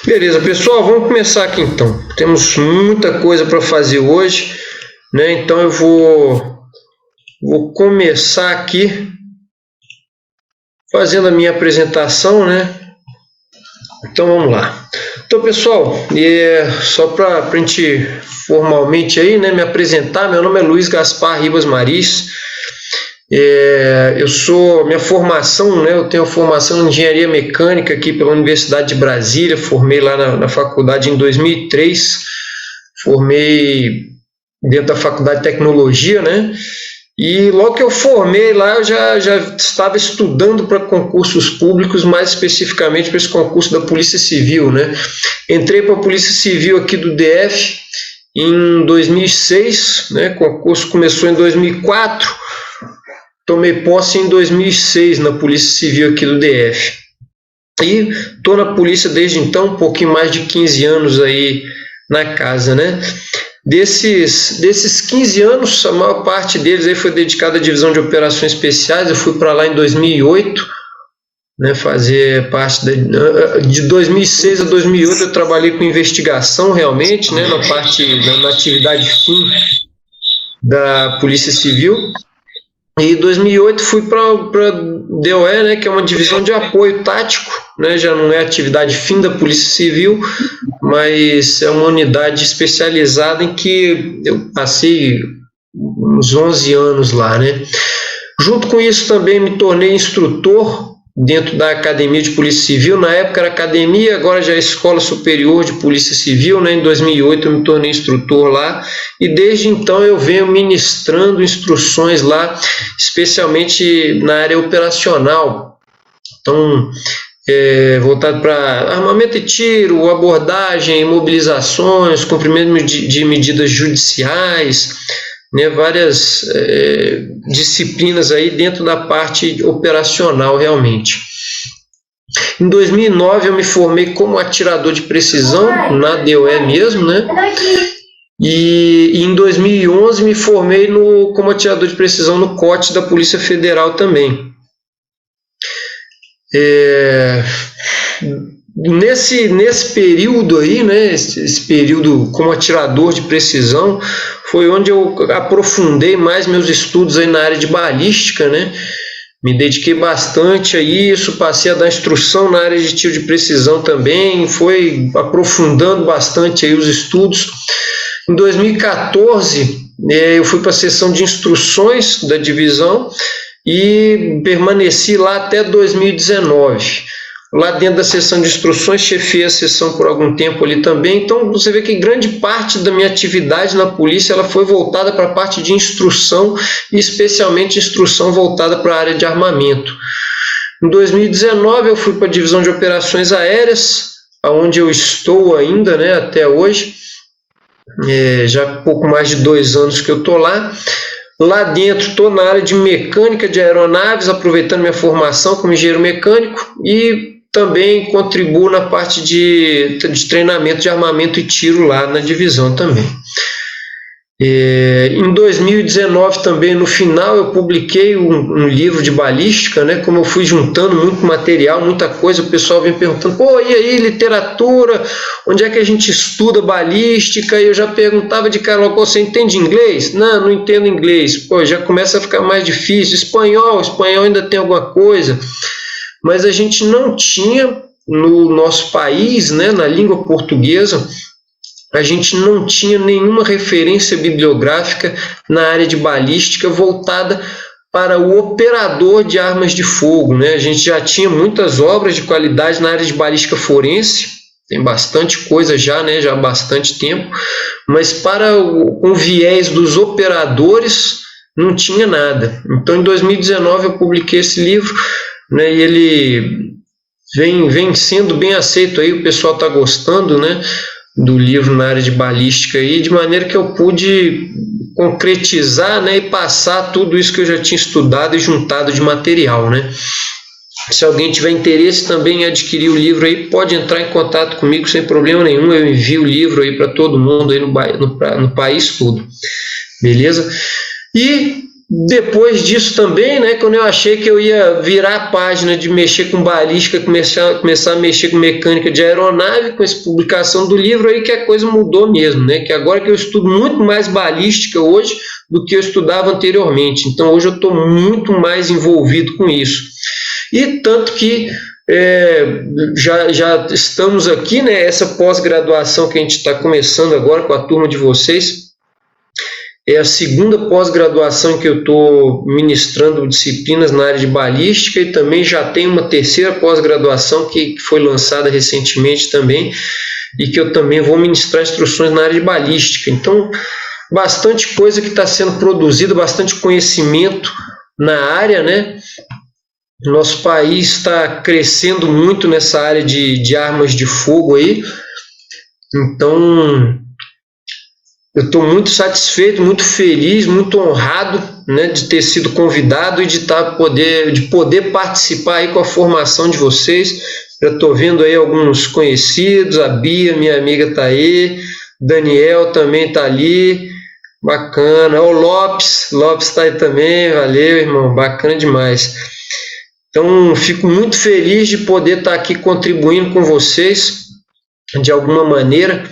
Beleza, pessoal, vamos começar aqui então. Temos muita coisa para fazer hoje, né? Então eu vou começar aqui fazendo a minha apresentação, né? Então vamos lá. Então, pessoal, só para a gente formalmente aí, né, me apresentar, meu nome é Luiz Gaspar Ribas Maris. Minha formação, né, eu tenho formação em engenharia mecânica aqui pela Universidade de Brasília, formei lá na faculdade em 2003, formei dentro da faculdade de tecnologia, né, e logo que eu formei lá, eu já estava estudando para concursos públicos, mais especificamente para esse concurso da Polícia Civil, né, entrei para a Polícia Civil aqui do DF em 2006, né, o concurso começou em 2004, tomei posse em 2006 na Polícia Civil aqui do DF. E estou na polícia desde então, um pouquinho mais de 15 anos aí na casa, né? Desses 15 anos, a maior parte deles aí foi dedicada à divisão de operações especiais. Eu fui para lá em 2008, né, fazer parte de 2006 a 2008 eu trabalhei com investigação realmente, né, na atividade fim da Polícia Civil. E em 2008 fui para a DOE, né, que é uma divisão de apoio tático, né, já não é atividade fim da Polícia Civil, mas é uma unidade especializada em que eu passei uns 11 anos lá, né. Junto com isso também me tornei instrutor dentro da Academia de Polícia Civil. Na época era academia, agora já é Escola Superior de Polícia Civil, né? Em 2008 eu me tornei instrutor lá e desde então eu venho ministrando instruções lá, especialmente na área operacional. Então, voltado para armamento e tiro, abordagem, imobilizações, cumprimento de medidas judiciais, né, várias disciplinas aí dentro da parte operacional realmente. Em 2009 eu me formei como atirador de precisão na DOE mesmo, né? E em 2011 me formei como atirador de precisão no COT da Polícia Federal também. Nesse período aí, né, esse período como atirador de precisão, foi onde eu aprofundei mais meus estudos aí na área de balística, né? Me dediquei bastante a isso, passei a dar instrução na área de tiro de precisão também, foi aprofundando bastante aí os estudos. Em 2014, eu fui para a seção de instruções da divisão e permaneci lá até 2019. Lá dentro da seção de instruções, chefiei a seção por algum tempo ali também. Então, você vê que grande parte da minha atividade na polícia ela foi voltada para a parte de instrução, e especialmente instrução voltada para a área de armamento. Em 2019, eu fui para a divisão de operações aéreas, onde eu estou ainda, né, até hoje. Já há pouco mais de 2 anos que eu estou lá. Lá dentro, estou na área de mecânica de aeronaves, aproveitando minha formação como engenheiro mecânico e também contribuo na parte de treinamento de armamento e tiro lá na divisão também. Em 2019 também, no final, eu publiquei um livro de balística, né? Como eu fui juntando muito material, muita coisa, o pessoal vem perguntando, pô, e aí, literatura, onde é que a gente estuda balística? E eu já perguntava de cara, você entende inglês? Não entendo inglês. Pô, já começa a ficar mais difícil. Espanhol ainda tem alguma coisa. Mas a gente não tinha no nosso país, né, na língua portuguesa, a gente não tinha nenhuma referência bibliográfica na área de balística voltada para o operador de armas de fogo, né? A gente já tinha muitas obras de qualidade na área de balística forense, tem bastante coisa já, né, já há bastante tempo, mas para o viés dos operadores não tinha nada. Então, em 2019 eu publiquei esse livro, né, e ele vem sendo bem aceito aí, o pessoal está gostando, né, do livro na área de balística aí, de maneira que eu pude concretizar, né, e passar tudo isso que eu já tinha estudado e juntado de material, né. Se alguém tiver interesse também em adquirir o livro aí, pode entrar em contato comigo sem problema nenhum, eu envio o livro aí para todo mundo aí no país todo, beleza? E depois disso também, né, quando eu achei que eu ia virar a página de mexer com balística, começar a mexer com mecânica de aeronave, com essa publicação do livro, aí que a coisa mudou mesmo, né, que agora que eu estudo muito mais balística hoje do que eu estudava anteriormente. Então hoje eu estou muito mais envolvido com isso. E tanto que já estamos aqui, né, essa pós-graduação que a gente está começando agora com a turma de vocês, é a segunda pós-graduação que eu estou ministrando disciplinas na área de balística, e também já tem uma terceira pós-graduação que foi lançada recentemente também, e que eu também vou ministrar instruções na área de balística. Então, bastante coisa que está sendo produzida, bastante conhecimento na área, né? Nosso país está crescendo muito nessa área de armas de fogo aí, então eu estou muito satisfeito, muito feliz, muito honrado, né, de ter sido convidado e de poder participar aí com a formação de vocês. Já estou vendo aí alguns conhecidos, a Bia, minha amiga, está aí, Daniel também está ali, bacana. O Lopes está aí também, valeu, irmão, bacana demais. Então, fico muito feliz de poder estar aqui contribuindo com vocês de alguma maneira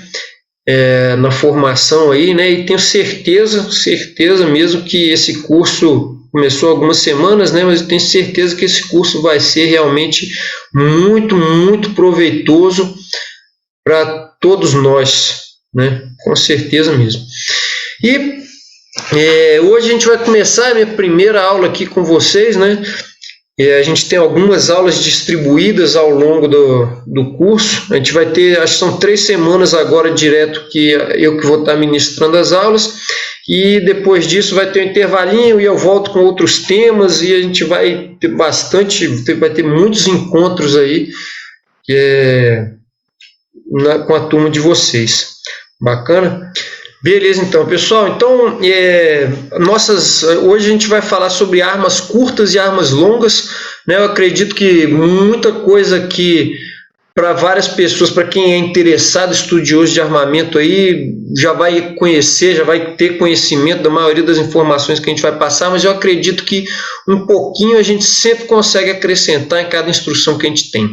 na formação aí, né? E tenho certeza mesmo que esse curso começou há algumas semanas, né? Mas eu tenho certeza que esse curso vai ser realmente muito, muito proveitoso para todos nós, né? Com certeza mesmo. E hoje a gente vai começar a minha primeira aula aqui com vocês, né? A gente tem algumas aulas distribuídas ao longo do curso. A gente vai ter, acho que são 3 semanas agora direto que eu que vou estar ministrando as aulas, e depois disso vai ter um intervalinho e eu volto com outros temas, e a gente vai ter vai ter muitos encontros aí com a turma de vocês. Bacana? Beleza, então, pessoal. Então, hoje a gente vai falar sobre armas curtas e armas longas, né? Eu acredito que muita coisa aqui para várias pessoas, para quem é interessado, estudioso de armamento aí, já vai conhecer, já vai ter conhecimento da maioria das informações que a gente vai passar, mas eu acredito que um pouquinho a gente sempre consegue acrescentar em cada instrução que a gente tem.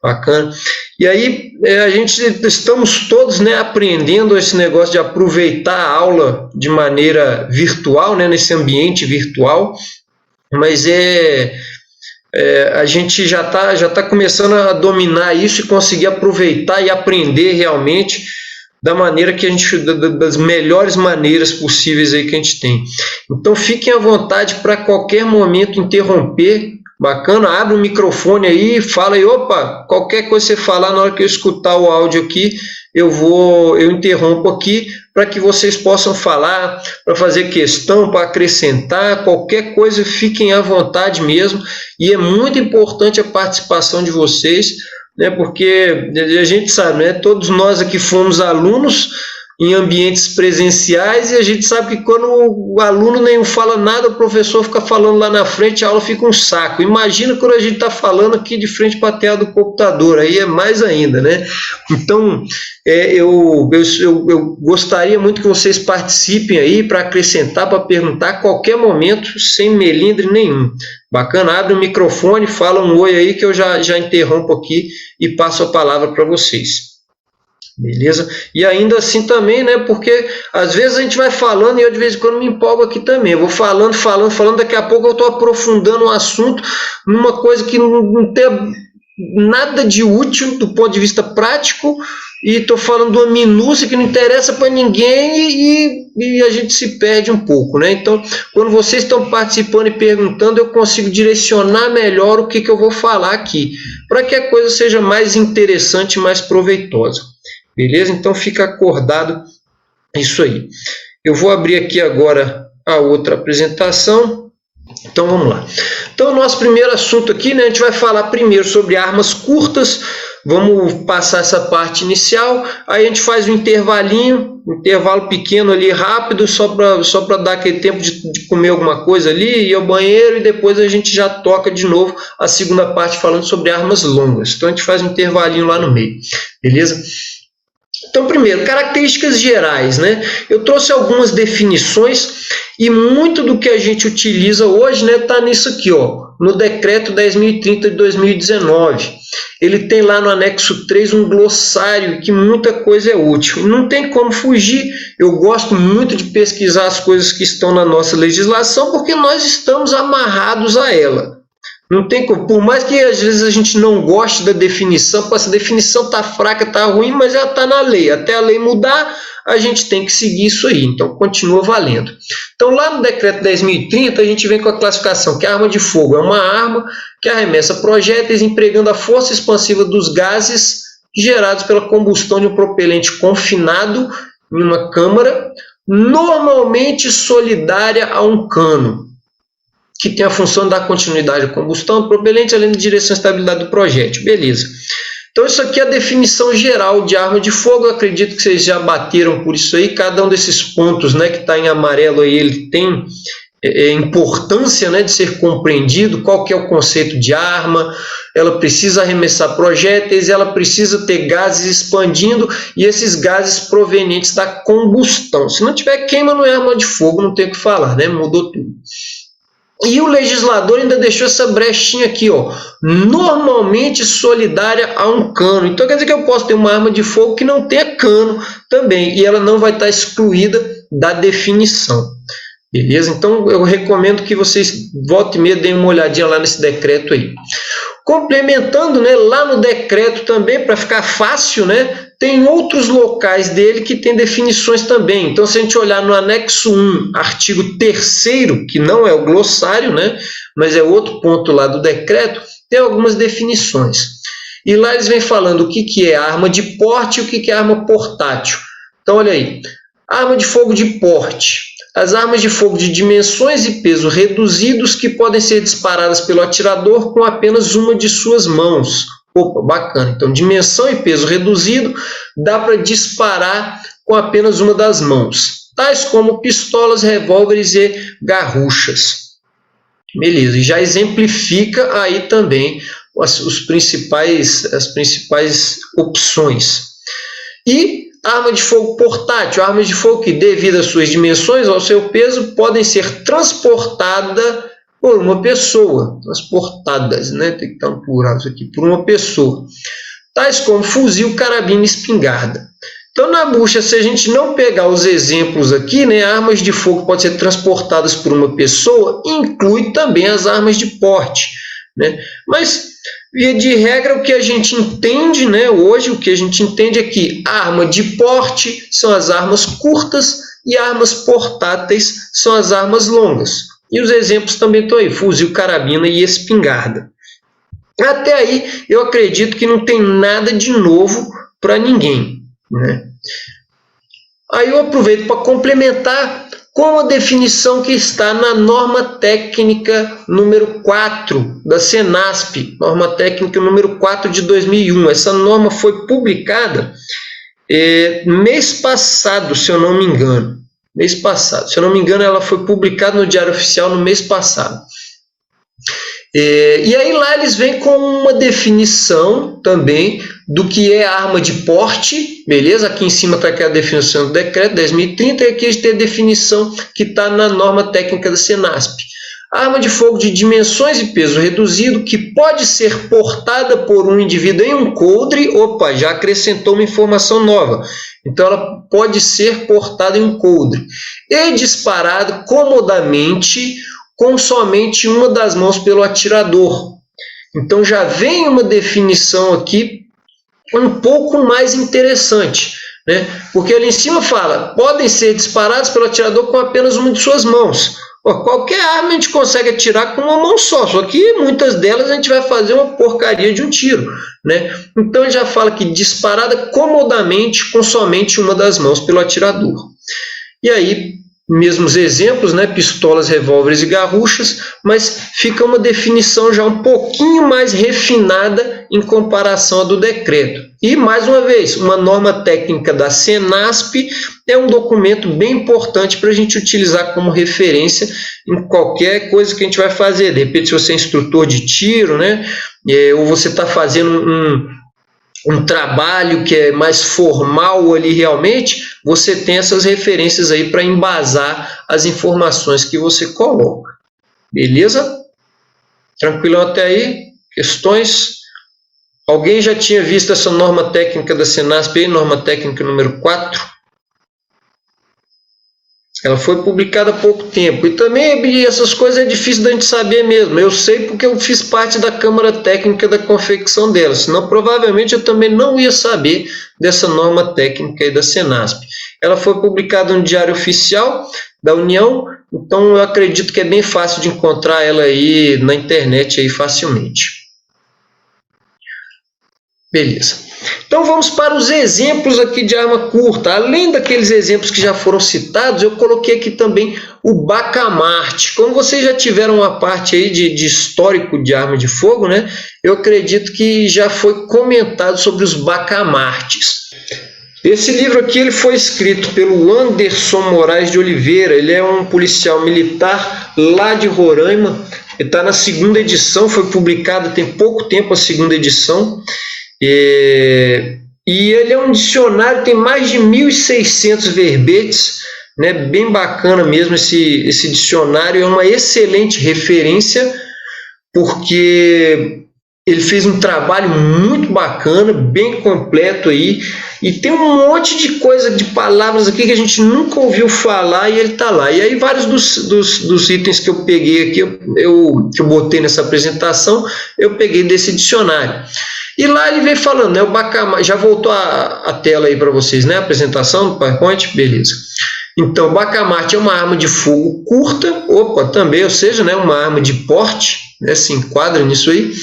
Bacana. E aí estamos todos, né, aprendendo esse negócio de aproveitar a aula de maneira virtual, né, nesse ambiente virtual, mas a gente já tá começando a dominar isso e conseguir aproveitar e aprender realmente da maneira que das melhores maneiras possíveis aí que a gente tem. Então fiquem à vontade para qualquer momento interromper. Bacana, abre o microfone aí, fala aí, opa, qualquer coisa que você falar na hora que eu escutar o áudio aqui, eu interrompo aqui para que vocês possam falar, para fazer questão, para acrescentar, qualquer coisa, fiquem à vontade mesmo. E é muito importante a participação de vocês, né, porque a gente sabe, né, todos nós aqui fomos alunos em ambientes presenciais, e a gente sabe que quando o aluno nem fala nada, o professor fica falando lá na frente, a aula fica um saco. Imagina quando a gente está falando aqui de frente para a tela do computador, aí é mais ainda, né? Então, eu gostaria muito que vocês participem aí para acrescentar, para perguntar a qualquer momento, sem melindre nenhum. Bacana? Abre o microfone, fala um oi aí que eu já interrompo aqui e passo a palavra para vocês. Beleza? E ainda assim também, né? Porque às vezes a gente vai falando e eu de vez em quando me empolgo aqui também. Eu vou falando, daqui a pouco eu estou aprofundando um assunto numa coisa que não tem nada de útil do ponto de vista prático, e estou falando de uma minúcia que não interessa para ninguém, e a gente se perde um pouco, né? Então, quando vocês estão participando e perguntando, eu consigo direcionar melhor o que eu vou falar aqui, para que a coisa seja mais interessante e mais proveitosa. Beleza? Então fica acordado isso aí. Eu vou abrir aqui agora a outra apresentação. Então vamos lá. Então, o nosso primeiro assunto aqui, né, a gente vai falar primeiro sobre armas curtas. Vamos passar essa parte inicial, aí a gente faz um intervalo pequeno ali, rápido, só para dar aquele tempo de comer alguma coisa ali, ir ao banheiro, e depois a gente já toca de novo a segunda parte falando sobre armas longas. Então a gente faz um intervalinho lá no meio, beleza? Então, primeiro, características gerais, né? Eu trouxe algumas definições e muito do que a gente utiliza hoje, né, tá nisso aqui, ó, no decreto 10.030 de 2019. Ele tem lá no anexo 3 um glossário que muita coisa é útil. Não tem como fugir. Eu gosto muito de pesquisar as coisas que estão na nossa legislação porque nós estamos amarrados a ela. Não tem como, por mais que às vezes a gente não goste da definição, essa definição está fraca, está ruim, mas ela está na lei. Até a lei mudar, a gente tem que seguir isso aí. Então, continua valendo. Então, lá no decreto 10.030, a gente vem com a classificação que a arma de fogo é uma arma que arremessa projéteis empregando a força expansiva dos gases gerados pela combustão de um propelente confinado em uma câmara, normalmente solidária a um cano, que tem a função de dar continuidade à combustão do propelente, além da direção e estabilidade do projétil. Beleza. Então, isso aqui é a definição geral de arma de fogo. Eu acredito que vocês já bateram por isso aí. Cada um desses pontos, né, que está em amarelo aí, ele tem importância, né, de ser compreendido. Qual que é o conceito de arma? Ela precisa arremessar projéteis, ela precisa ter gases expandindo e esses gases provenientes da combustão. Se não tiver queima, não é arma de fogo, não tem o que falar, né? Mudou tudo. E o legislador ainda deixou essa brechinha aqui, ó, normalmente solidária a um cano. Então quer dizer que eu posso ter uma arma de fogo que não tenha cano também, e ela não vai estar excluída da definição. Beleza? Então eu recomendo que vocês voltem e meia deem uma olhadinha lá nesse decreto aí. Complementando, né, lá no decreto também, para ficar fácil, né, tem outros locais dele que tem definições também. Então, se a gente olhar no anexo 1, artigo 3º, que não é o glossário, né, mas é outro ponto lá do decreto, tem algumas definições. E lá eles vêm falando o que é arma de porte e o que é arma portátil. Então, olha aí, arma de fogo de porte. As armas de fogo de dimensões e peso reduzidos que podem ser disparadas pelo atirador com apenas uma de suas mãos. Opa, bacana. Então, dimensão e peso reduzido dá para disparar com apenas uma das mãos, tais como pistolas, revólveres e garruchas. Beleza, e já exemplifica aí também as principais opções. E arma de fogo portátil, armas de fogo que, devido às suas dimensões, ao seu peso, podem ser transportadas por uma pessoa, transportadas, né? Tem que estar um plural isso aqui, por uma pessoa, tais como fuzil, carabina e espingarda. Então, na bucha, se a gente não pegar os exemplos aqui, né, armas de fogo podem ser transportadas por uma pessoa, inclui também as armas de porte, né? Mas, via de regra, o que a gente entende, né, hoje, o que a gente entende é que arma de porte são as armas curtas e armas portáteis são as armas longas. E os exemplos também estão aí, fuzil, carabina e espingarda. Até aí, eu acredito que não tem nada de novo para ninguém, né? Aí eu aproveito para complementar com a definição que está na norma técnica número 4 da Senasp, norma técnica número 4 de 2001. Essa norma foi publicada mês passado, se eu não me engano. Mês passado, se eu não me engano, ela foi publicada no Diário Oficial no mês passado. E aí lá eles vêm com uma definição também do que é arma de porte, beleza? Aqui em cima está aqui a definição do decreto 10.030 e aqui a gente tem a definição que está na norma técnica da Senasp. Arma de fogo de dimensões e peso reduzido que pode ser portada por um indivíduo em um coldre. Opa, já acrescentou uma informação nova. Então ela pode ser portada em um coldre e disparado comodamente com somente uma das mãos pelo atirador. Então já vem uma definição aqui um pouco mais interessante, né? Porque ali em cima fala, podem ser disparados pelo atirador com apenas uma de suas mãos. Qualquer arma a gente consegue atirar com uma mão só que muitas delas a gente vai fazer uma porcaria de um tiro, né? Então ele já fala que disparada comodamente com somente uma das mãos pelo atirador. E aí, mesmos exemplos, né? Pistolas, revólveres e garruchas, mas fica uma definição já um pouquinho mais refinada em comparação à do decreto. E, mais uma vez, uma norma técnica da Senasp é um documento bem importante para a gente utilizar como referência em qualquer coisa que a gente vai fazer. De repente, se você é instrutor de tiro, né? Ou você está fazendo um trabalho que é mais formal ali realmente, você tem essas referências aí para embasar as informações que você coloca. Beleza? Tranquilão até aí? Questões? Alguém já tinha visto essa norma técnica da Senasp aí, norma técnica número 4? Ela foi publicada há pouco tempo. E também essas coisas é difícil da gente saber mesmo. Eu sei porque eu fiz parte da Câmara Técnica da confecção dela. Senão, provavelmente, eu também não ia saber dessa norma técnica aí da Senasp. Ela foi publicada no Diário Oficial da União. Então, eu acredito que é bem fácil de encontrar ela aí na internet aí facilmente. Beleza. Então vamos para os exemplos aqui de arma curta. Além daqueles exemplos que já foram citados, eu coloquei aqui também o bacamarte. Como vocês já tiveram uma parte aí de histórico de arma de fogo, né? Eu acredito que já foi comentado sobre os bacamartes. Esse livro aqui ele foi escrito pelo Anderson Moraes de Oliveira. Ele é um policial militar lá de Roraima. Ele está na 2ª edição, foi publicada tem pouco tempo a 2ª edição. E ele é um dicionário, tem mais de 1.600 verbetes, né? Bem bacana mesmo esse dicionário, é uma excelente referência, porque ele fez um trabalho muito bacana, bem completo aí, e tem um monte de coisa, de palavras aqui que a gente nunca ouviu falar e ele está lá. E aí vários dos itens que eu peguei aqui, que eu botei nessa apresentação, eu peguei desse dicionário. E lá ele vem falando, né, o bacamarte, já voltou a tela aí para vocês, né, a apresentação do PowerPoint, beleza. Então, o bacamarte é uma arma de fogo curta, também, ou seja, né, uma arma de porte, né, se enquadra nisso aí,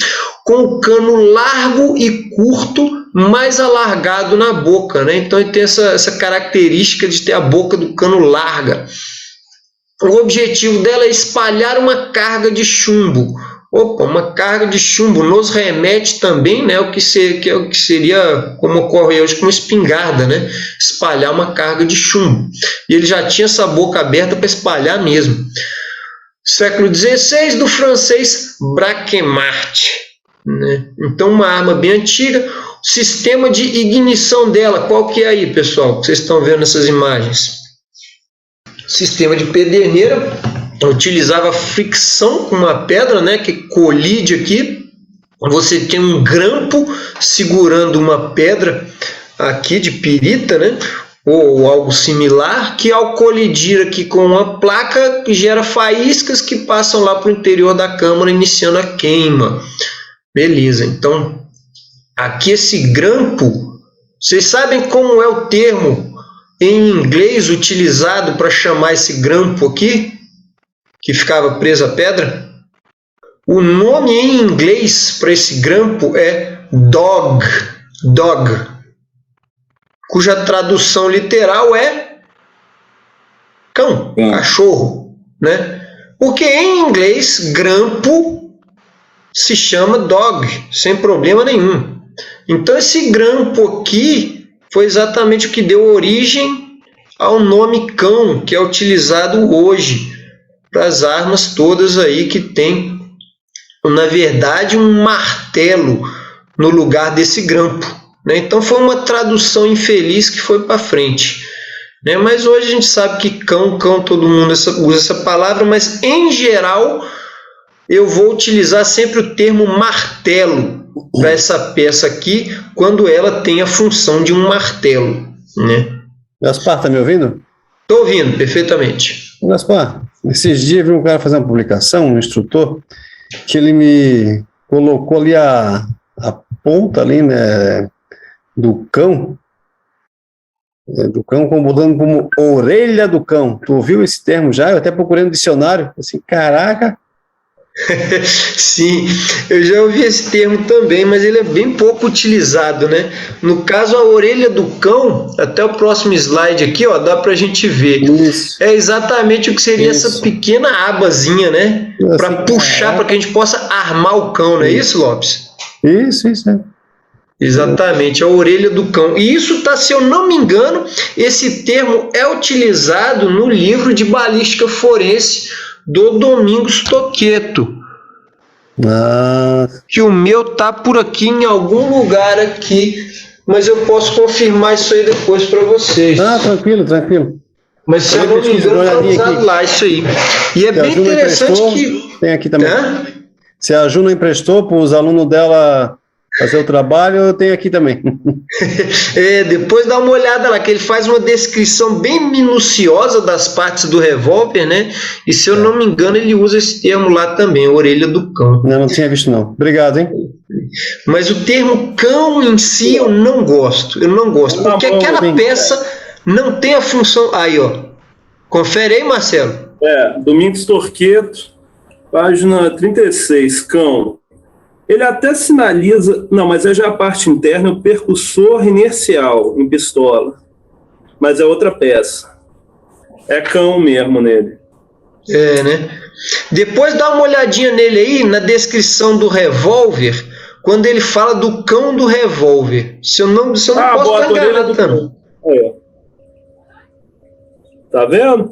com o cano largo e curto, mais alargado na boca, né, então ele tem essa característica de ter a boca do cano larga. O objetivo dela é espalhar uma carga de chumbo. Uma carga de chumbo nos remete também, né, o que seria, como ocorre hoje com espingarda, né, espalhar uma carga de chumbo. E ele já tinha essa boca aberta para espalhar mesmo. Século XVI, do francês Bacamarte, né? Então, uma arma bem antiga. O sistema de ignição dela, qual que é aí, pessoal? Vocês estão vendo essas imagens? Sistema de pederneira. Utilizava fricção com uma pedra, né, que colide aqui. Você tem um grampo segurando uma pedra aqui de pirita, né, ou algo similar, que ao colidir aqui com uma placa gera faíscas que passam lá para o interior da câmara, iniciando a queima. Beleza, então aqui esse grampo, vocês sabem como é o termo em inglês utilizado para chamar esse grampo aqui? Que ficava preso à pedra? O nome em inglês para esse grampo é dog, cuja tradução literal é cão, cachorro, né? Porque em inglês grampo se chama dog, sem problema nenhum. Então esse grampo aqui foi exatamente o que deu origem ao nome cão, que é utilizado hoje para as armas todas aí que tem, na verdade, um martelo no lugar desse grampo, né? Então foi uma tradução infeliz que foi para frente, né? Mas hoje a gente sabe que cão, todo mundo usa essa palavra, mas em geral eu vou utilizar sempre o termo martelo para essa peça aqui, quando ela tem a função de um martelo, né? Gaspar, tá me ouvindo? Estou ouvindo perfeitamente. Gaspar, esses dias vi um cara fazer uma publicação, um instrutor, que ele me colocou ali a ponta ali, né, do cão, botando como orelha do cão. Tu ouviu esse termo já? Eu até procurei no dicionário, assim, caraca. Sim, eu já ouvi esse termo também, mas ele é bem pouco utilizado, né? No caso, a orelha do cão, até o próximo slide aqui, ó, dá pra gente ver. Isso. É exatamente o que seria essa pequena abazinha, né? Para puxar, para que a gente possa armar o cão, não é isso, Lopes? Isso. Exatamente, a orelha do cão. E isso tá, se eu não me engano, esse termo é utilizado no livro de balística forense do Domingos Toqueto. Ah, Que o meu tá por aqui em algum lugar aqui, mas eu posso confirmar isso aí depois para vocês. tranquilo, tranquilo. Mas se eu não me engano, tá usado lá isso aí. E é Se a bem Ju não interessante emprestou, que... tem aqui também. Hã? Se a Ju não emprestou para os alunos dela fazer o trabalho, eu tenho aqui também. Depois dá uma olhada lá, que ele faz uma descrição bem minuciosa das partes do revólver, né? E se eu não me engano, ele usa esse termo lá também, orelha do cão. Não tinha visto não. Obrigado, hein? Mas o termo cão em si eu não gosto. Eu não gosto, porque aquela peça não tem a função... Aí, ó. Confere aí, Marcelo. Domingos Torqueto, página 36, cão. Ele até sinaliza... Não, mas é já a parte interna, o percussor inercial em pistola. Mas é outra peça. É cão mesmo nele. Né? Depois dá uma olhadinha nele aí, na descrição do revólver, quando ele fala do cão do revólver. Se eu não posso estar enganado também. Tá vendo?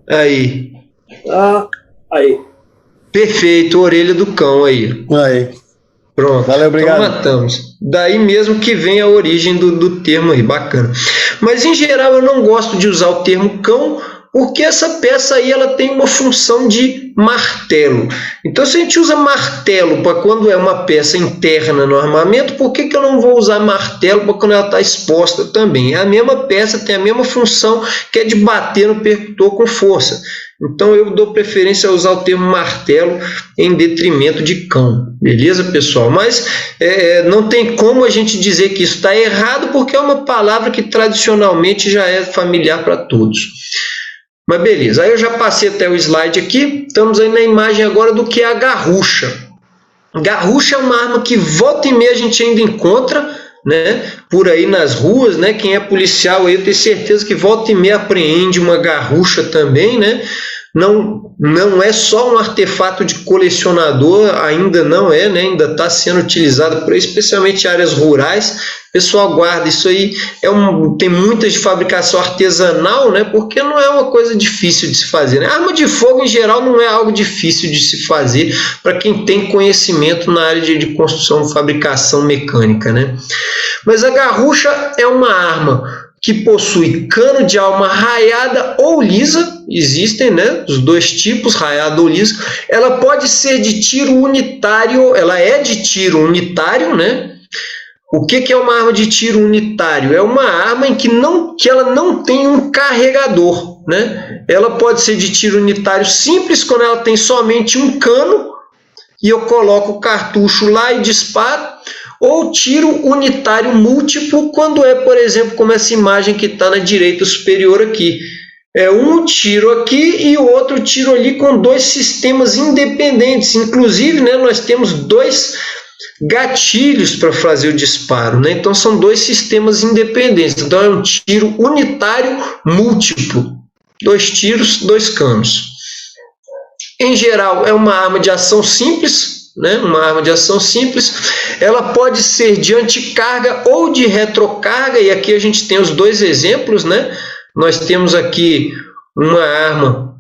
Aí. Aí. Perfeito, orelha do cão aí. Aí. Pronto. Valeu, obrigado. Então matamos. Daí mesmo que vem a origem do termo aí, bacana. Mas em geral eu não gosto de usar o termo cão, porque essa peça aí ela tem uma função de martelo. Então se a gente usa martelo para quando é uma peça interna no armamento, por que eu não vou usar martelo para quando ela está exposta também? A mesma peça tem a mesma função, que é de bater no percutor com força. Então eu dou preferência a usar o termo martelo em detrimento de cão. Beleza, pessoal? Mas não tem como a gente dizer que isso está errado, porque é uma palavra que tradicionalmente já é familiar para todos. Mas beleza, aí eu já passei até o slide aqui, estamos aí na imagem agora do que é a garrucha. Garrucha é uma arma que volta e meia a gente ainda encontra, né, por aí nas ruas, né, quem é policial aí eu tenho certeza que volta e meia apreende uma garrucha também, né. Não é só um artefato de colecionador, ainda não é, né? Ainda está sendo utilizado por aí, especialmente em áreas rurais. Pessoal, guarda, isso aí tem muitas de fabricação artesanal, né? Porque não é uma coisa difícil de se fazer, né? Arma de fogo, em geral, não é algo difícil de se fazer para quem tem conhecimento na área de construção e fabricação mecânica, né? Mas a garrucha é uma arma que possui cano de alma raiada ou lisa, existem, né, os dois tipos, raiada ou lisa. Ela pode ser de tiro unitário, ela é de tiro unitário, né? O que é uma arma de tiro unitário? É uma arma em que ela não tem um carregador, né? Ela pode ser de tiro unitário simples, quando ela tem somente um cano, e eu coloco o cartucho lá e disparo, ou tiro unitário múltiplo, quando é, por exemplo, como essa imagem que está na direita superior aqui. É um tiro aqui e o outro tiro ali com dois sistemas independentes. Inclusive, né, nós temos dois gatilhos para fazer o disparo, né? Então são dois sistemas independentes. Então é um tiro unitário múltiplo. 2 tiros, 2 canos. Em geral, é uma arma de ação simples, né? Uma arma de ação simples. Ela pode ser de anticarga ou de retrocarga, e aqui a gente tem os dois exemplos, né? Nós temos aqui uma arma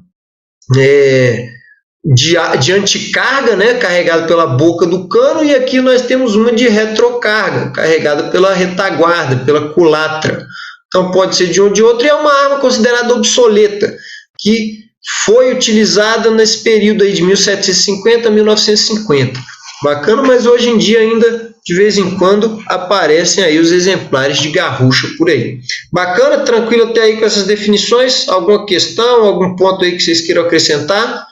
de anticarga, né? Carregada pela boca do cano, e aqui nós temos uma de retrocarga, carregada pela retaguarda, pela culatra. Então pode ser de um ou de outro, e é uma arma considerada obsoleta, que foi utilizada nesse período aí de 1750 a 1950. Bacana, mas hoje em dia ainda, de vez em quando, aparecem aí os exemplares de garrucha por aí. Bacana, tranquilo até aí com essas definições? Alguma questão, algum ponto aí que vocês queiram acrescentar?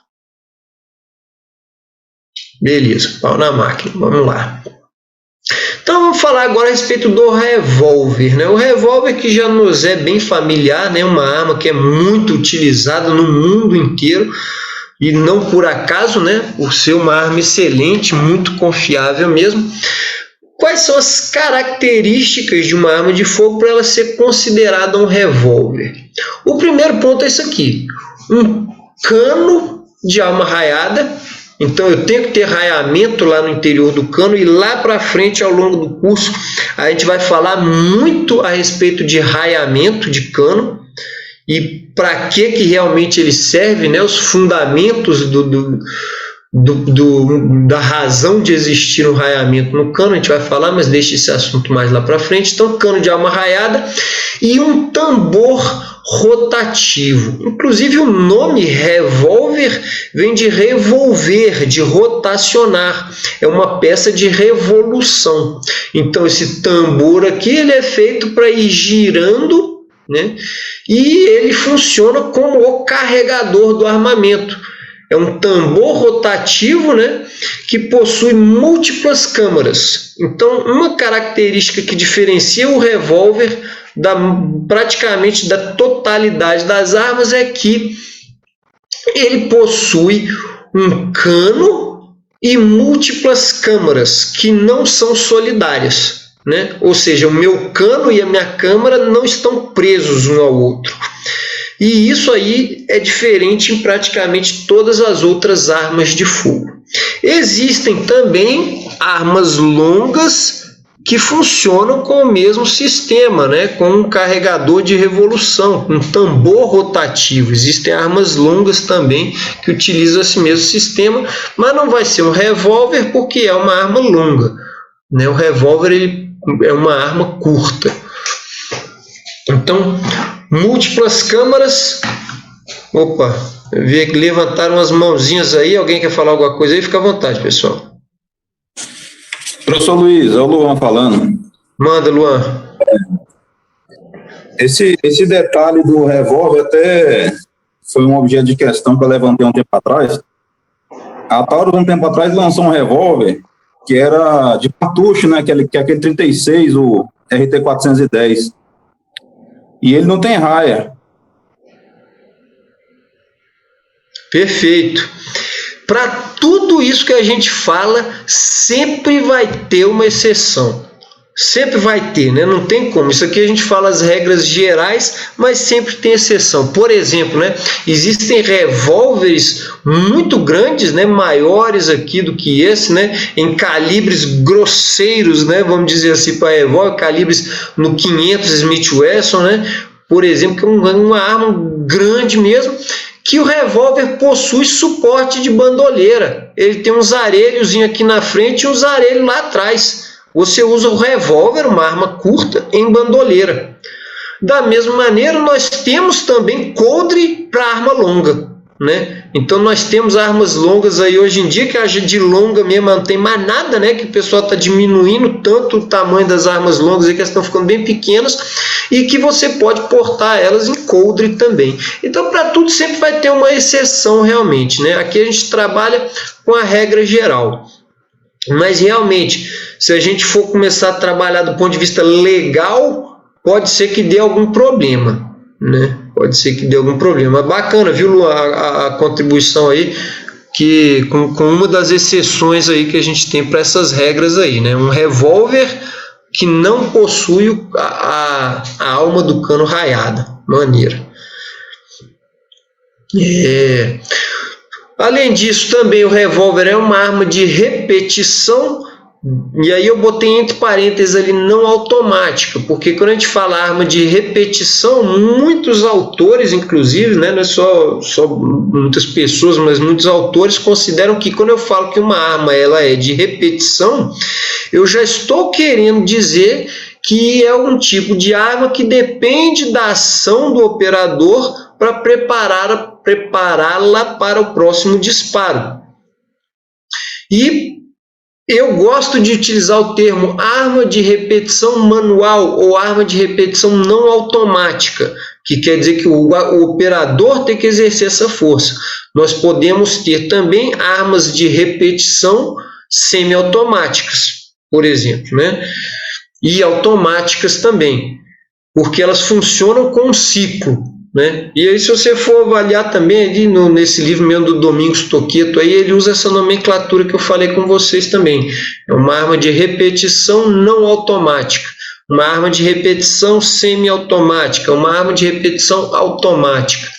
Beleza, pau na máquina, vamos lá. Então vamos falar agora a respeito do revólver, né? O revólver que já nos é bem familiar, né? Uma arma que é muito utilizada no mundo inteiro, e não por acaso, né? Por ser uma arma excelente, muito confiável mesmo. Quais são as características de uma arma de fogo para ela ser considerada um revólver? O primeiro ponto é isso aqui: um cano de alma raiada. Então eu tenho que ter raiamento lá no interior do cano, e lá para frente, ao longo do curso, a gente vai falar muito a respeito de raiamento de cano e para que realmente ele serve, né? Os fundamentos da razão de existir um raiamento no cano, a gente vai falar, mas deixa esse assunto mais lá para frente. Então, cano de alma raiada e um tambor rotativo. Inclusive, o nome revólver vem de revolver, de rotacionar. É uma peça de revolução. Então, esse tambor aqui ele é feito para ir girando, né? E ele funciona como o carregador do armamento. É um tambor rotativo, né, que possui múltiplas câmaras. Então, uma característica que diferencia o revólver praticamente da totalidade das armas é que ele possui um cano e múltiplas câmaras que não são solidárias, né? Ou seja, o meu cano e a minha câmara não estão presos um ao outro. E isso aí é diferente em praticamente todas as outras armas de fogo. Existem também armas longas que funcionam com o mesmo sistema, né? Com um carregador de revolução, um tambor rotativo. Existem armas longas também que utilizam esse mesmo sistema, mas não vai ser um revólver porque é uma arma longa, né? O revólver ele é uma arma curta. Então, múltiplas câmaras. Opa, eu vi que levantaram as mãozinhas aí. Alguém quer falar alguma coisa aí? Fica à vontade, pessoal. Professor Luiz, é o Luan falando. Manda, Luan. Esse detalhe do revólver até foi um objeto de questão que eu levantei um tempo atrás. A Taurus, um tempo atrás, lançou um revólver que era de cartucho, né? Que é aquele 36, o RT410. E ele não tem raia. Perfeito. Para tudo isso que a gente fala, sempre vai ter uma exceção. Sempre vai ter, né? Não tem como. Isso aqui a gente fala as regras gerais, mas sempre tem exceção. Por exemplo, né? Existem revólveres muito grandes, né? Maiores aqui do que esse, né? Em calibres grosseiros, né? Vamos dizer assim, para revólver, calibres no 500 Smith Wesson, né? Por exemplo, que é uma arma grande mesmo, que o revólver possui suporte de bandoleira. Ele tem um zarelhozinho aqui na frente e um zarelho lá atrás. Você usa o revólver, uma arma curta, em bandoleira. Da mesma maneira, nós temos também coldre para arma longa, né? Então, nós temos armas longas aí hoje em dia, que a de longa mesmo não tem mais nada, né? Que o pessoal está diminuindo tanto o tamanho das armas longas, aí, que elas estão ficando bem pequenas, e que você pode portar elas em coldre também. Então, para tudo sempre vai ter uma exceção realmente, né? Aqui a gente trabalha com a regra geral. Mas realmente, se a gente for começar a trabalhar do ponto de vista legal, pode ser que dê algum problema, né? Pode ser que dê algum problema. Bacana, viu, Lu, a contribuição aí, que com uma das exceções aí que a gente tem para essas regras aí, né? Um revólver que não possui a alma do cano raiada. Maneira. Além disso, também o revólver é uma arma de repetição, e aí eu botei entre parênteses ali não automática, porque quando a gente fala arma de repetição, muitos autores, inclusive, né, não é só muitas pessoas, mas muitos autores consideram que quando eu falo que uma arma ela é de repetição, eu já estou querendo dizer que é um tipo de arma que depende da ação do operador para prepará-la para o próximo disparo. E eu gosto de utilizar o termo arma de repetição manual ou arma de repetição não automática, que quer dizer que o operador tem que exercer essa força. Nós podemos ter também armas de repetição semiautomáticas, por exemplo, né? E automáticas também, porque elas funcionam com um ciclo, né? E aí, se você for avaliar também ali nesse livro mesmo do Domingos Toqueto, aí ele usa essa nomenclatura que eu falei com vocês também. É uma arma de repetição não automática, uma arma de repetição semiautomática, uma arma de repetição automática.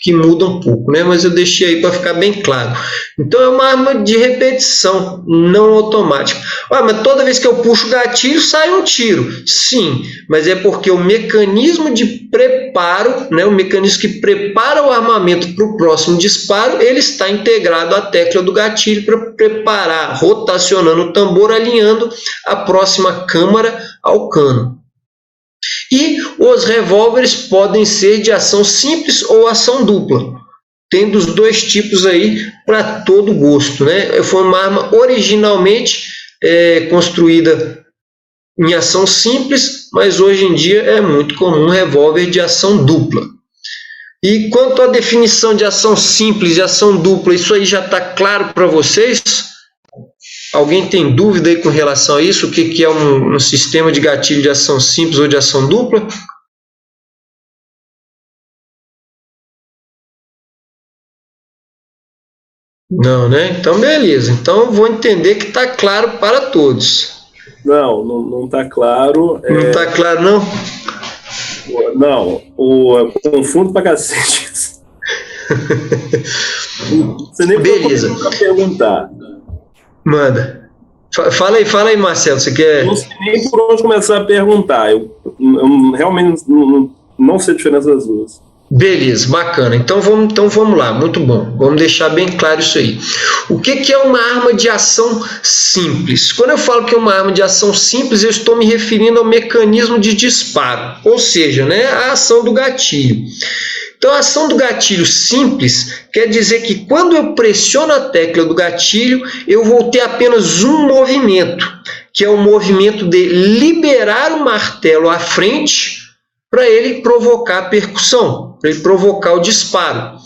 que muda um pouco, né? Mas eu deixei aí para ficar bem claro. Então é uma arma de repetição, não automática. Mas toda vez que eu puxo o gatilho, sai um tiro. Sim, mas é porque o mecanismo de preparo, né, o mecanismo que prepara o armamento para o próximo disparo, ele está integrado à tecla do gatilho para preparar, rotacionando o tambor, alinhando a próxima câmara ao cano. E os revólveres podem ser de ação simples ou ação dupla. Tem dos dois tipos aí para todo gosto, né? Foi uma arma originalmente construída em ação simples, mas hoje em dia é muito comum um revólver de ação dupla. E quanto à definição de ação simples e ação dupla, isso aí já está claro para vocês? Alguém tem dúvida aí com relação a isso? O que é um sistema de gatilho de ação simples ou de ação dupla? Não, né? Então, beleza. Então, eu vou entender que está claro para todos. Não está claro. Não está claro, não? Não, eu confundo pra cacete. Você nem beleza. Pra perguntar. Manda. Fala aí, Marcelo, você quer... Eu não sei nem por onde começar a perguntar. Eu realmente não sei a diferença das duas. Beleza, bacana. Então vamos lá, muito bom. Vamos deixar bem claro isso aí. O que é uma arma de ação simples? Quando eu falo que é uma arma de ação simples, eu estou me referindo ao mecanismo de disparo, ou seja, né, a ação do gatilho. Então, a ação do gatilho simples quer dizer que quando eu pressiono a tecla do gatilho, eu vou ter apenas um movimento, que é o movimento de liberar o martelo à frente para ele provocar a percussão, para ele provocar o disparo.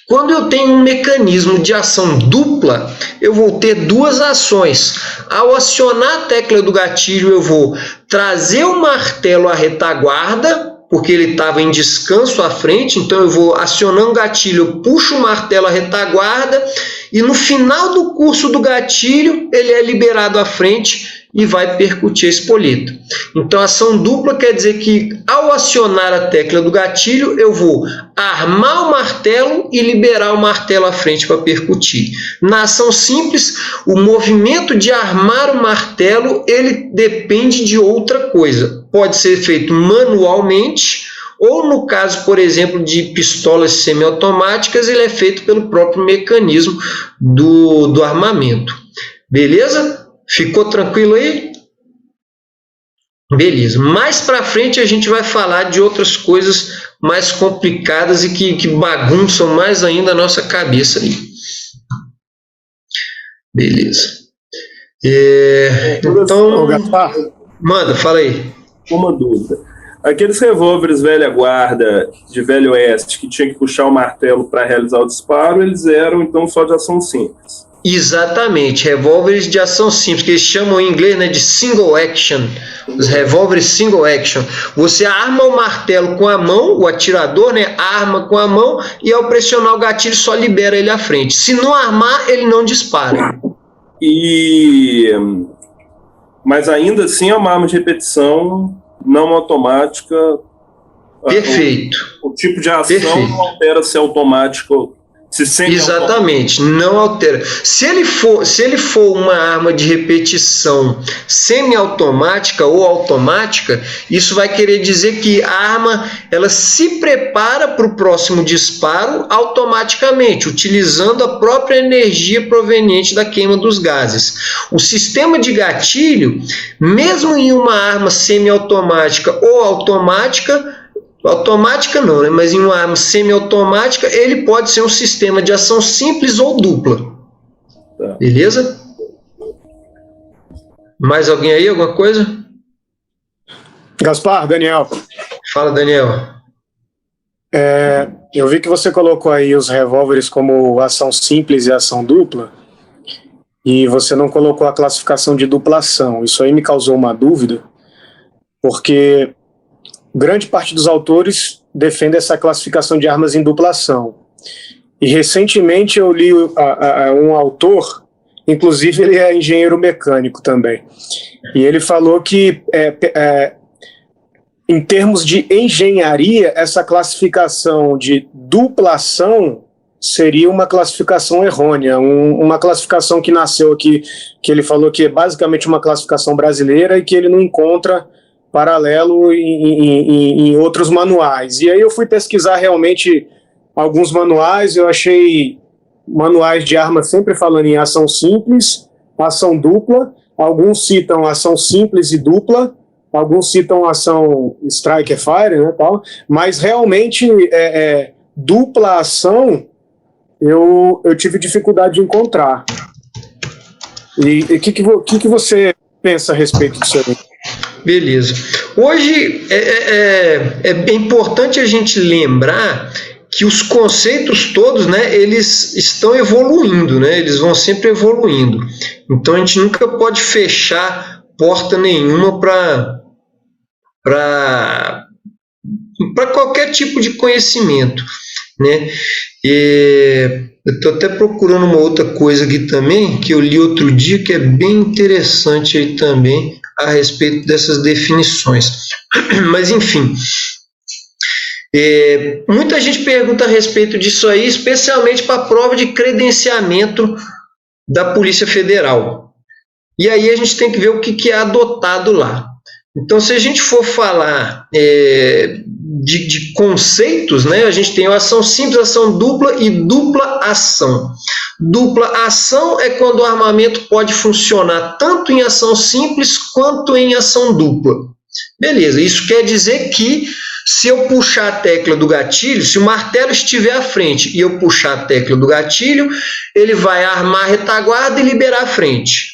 Quando eu tenho um mecanismo de ação dupla, eu vou ter duas ações. Ao acionar a tecla do gatilho, eu vou trazer o martelo à retaguarda, porque ele estava em descanso à frente, então eu vou acionando o gatilho, eu puxo o martelo à retaguarda e no final do curso do gatilho ele é liberado à frente e vai percutir a espoleta. Então ação dupla quer dizer que ao acionar a tecla do gatilho eu vou armar o martelo e liberar o martelo à frente para percutir. Na ação simples, o movimento de armar o martelo ele depende de outra coisa. Pode ser feito manualmente ou no caso, por exemplo, de pistolas semiautomáticas, ele é feito pelo próprio mecanismo do armamento. Beleza? Ficou tranquilo aí? Beleza. Mais para frente a gente vai falar de outras coisas mais complicadas e que bagunçam mais ainda a nossa cabeça aí. Beleza. Então, manda, fala aí. Uma dúvida. Aqueles revólveres velha guarda de Velho Oeste que tinha que puxar o martelo para realizar o disparo, eles eram então só de ação simples. Exatamente, revólveres de ação simples, que eles chamam em inglês, né, de single action, os revólveres single action. Você arma o martelo com a mão, o atirador, né, arma com a mão e ao pressionar o gatilho só libera ele à frente. Se não armar, ele não dispara. Mas ainda assim é uma arma de repetição não automática. Perfeito. O tipo de ação Perfeito. Não altera se é automático. Exatamente, não altera. Se ele for uma arma de repetição semiautomática ou automática, isso vai querer dizer que a arma ela se prepara para o próximo disparo automaticamente, utilizando a própria energia proveniente da queima dos gases. O sistema de gatilho, mesmo em uma arma semiautomática ou automática não, né? Mas em uma arma semiautomática, ele pode ser um sistema de ação simples ou dupla. Tá. Beleza? Mais alguém aí? Alguma coisa? Gaspar, Daniel. Fala, Daniel. Eu vi que você colocou aí os revólveres como ação simples e ação dupla, e você não colocou a classificação de duplação. Isso aí me causou uma dúvida, porque grande parte dos autores defende essa classificação de armas em duplação. E recentemente eu li um autor, inclusive ele é engenheiro mecânico também, e ele falou que em termos de engenharia, essa classificação de dupla ação seria uma classificação errônea, uma classificação que nasceu aqui, que ele falou que é basicamente uma classificação brasileira e que ele não encontra paralelo em outros manuais. E aí eu fui pesquisar realmente alguns manuais, eu achei manuais de armas sempre falando em ação simples, ação dupla, alguns citam ação simples e dupla, alguns citam ação strike fire, né, tal, mas realmente dupla ação eu tive dificuldade de encontrar. E o que você pensa a respeito disso aí? Beleza. Hoje é importante a gente lembrar que os conceitos todos, né, eles estão evoluindo, né, eles vão sempre evoluindo. Então a gente nunca pode fechar porta nenhuma para qualquer tipo de conhecimento, né? Eu estou até procurando uma outra coisa aqui também, que eu li outro dia, que é bem interessante aí também, a respeito dessas definições. Mas, enfim, muita gente pergunta a respeito disso aí, especialmente para a prova de credenciamento da Polícia Federal. E aí a gente tem que ver o que é adotado lá. Então, se a gente for falar de conceitos, né, a gente tem a ação simples, ação dupla e dupla ação. Dupla ação é quando o armamento pode funcionar tanto em ação simples quanto em ação dupla. Beleza, isso quer dizer que se eu puxar a tecla do gatilho, se o martelo estiver à frente e eu puxar a tecla do gatilho, ele vai armar a retaguarda e liberar a frente.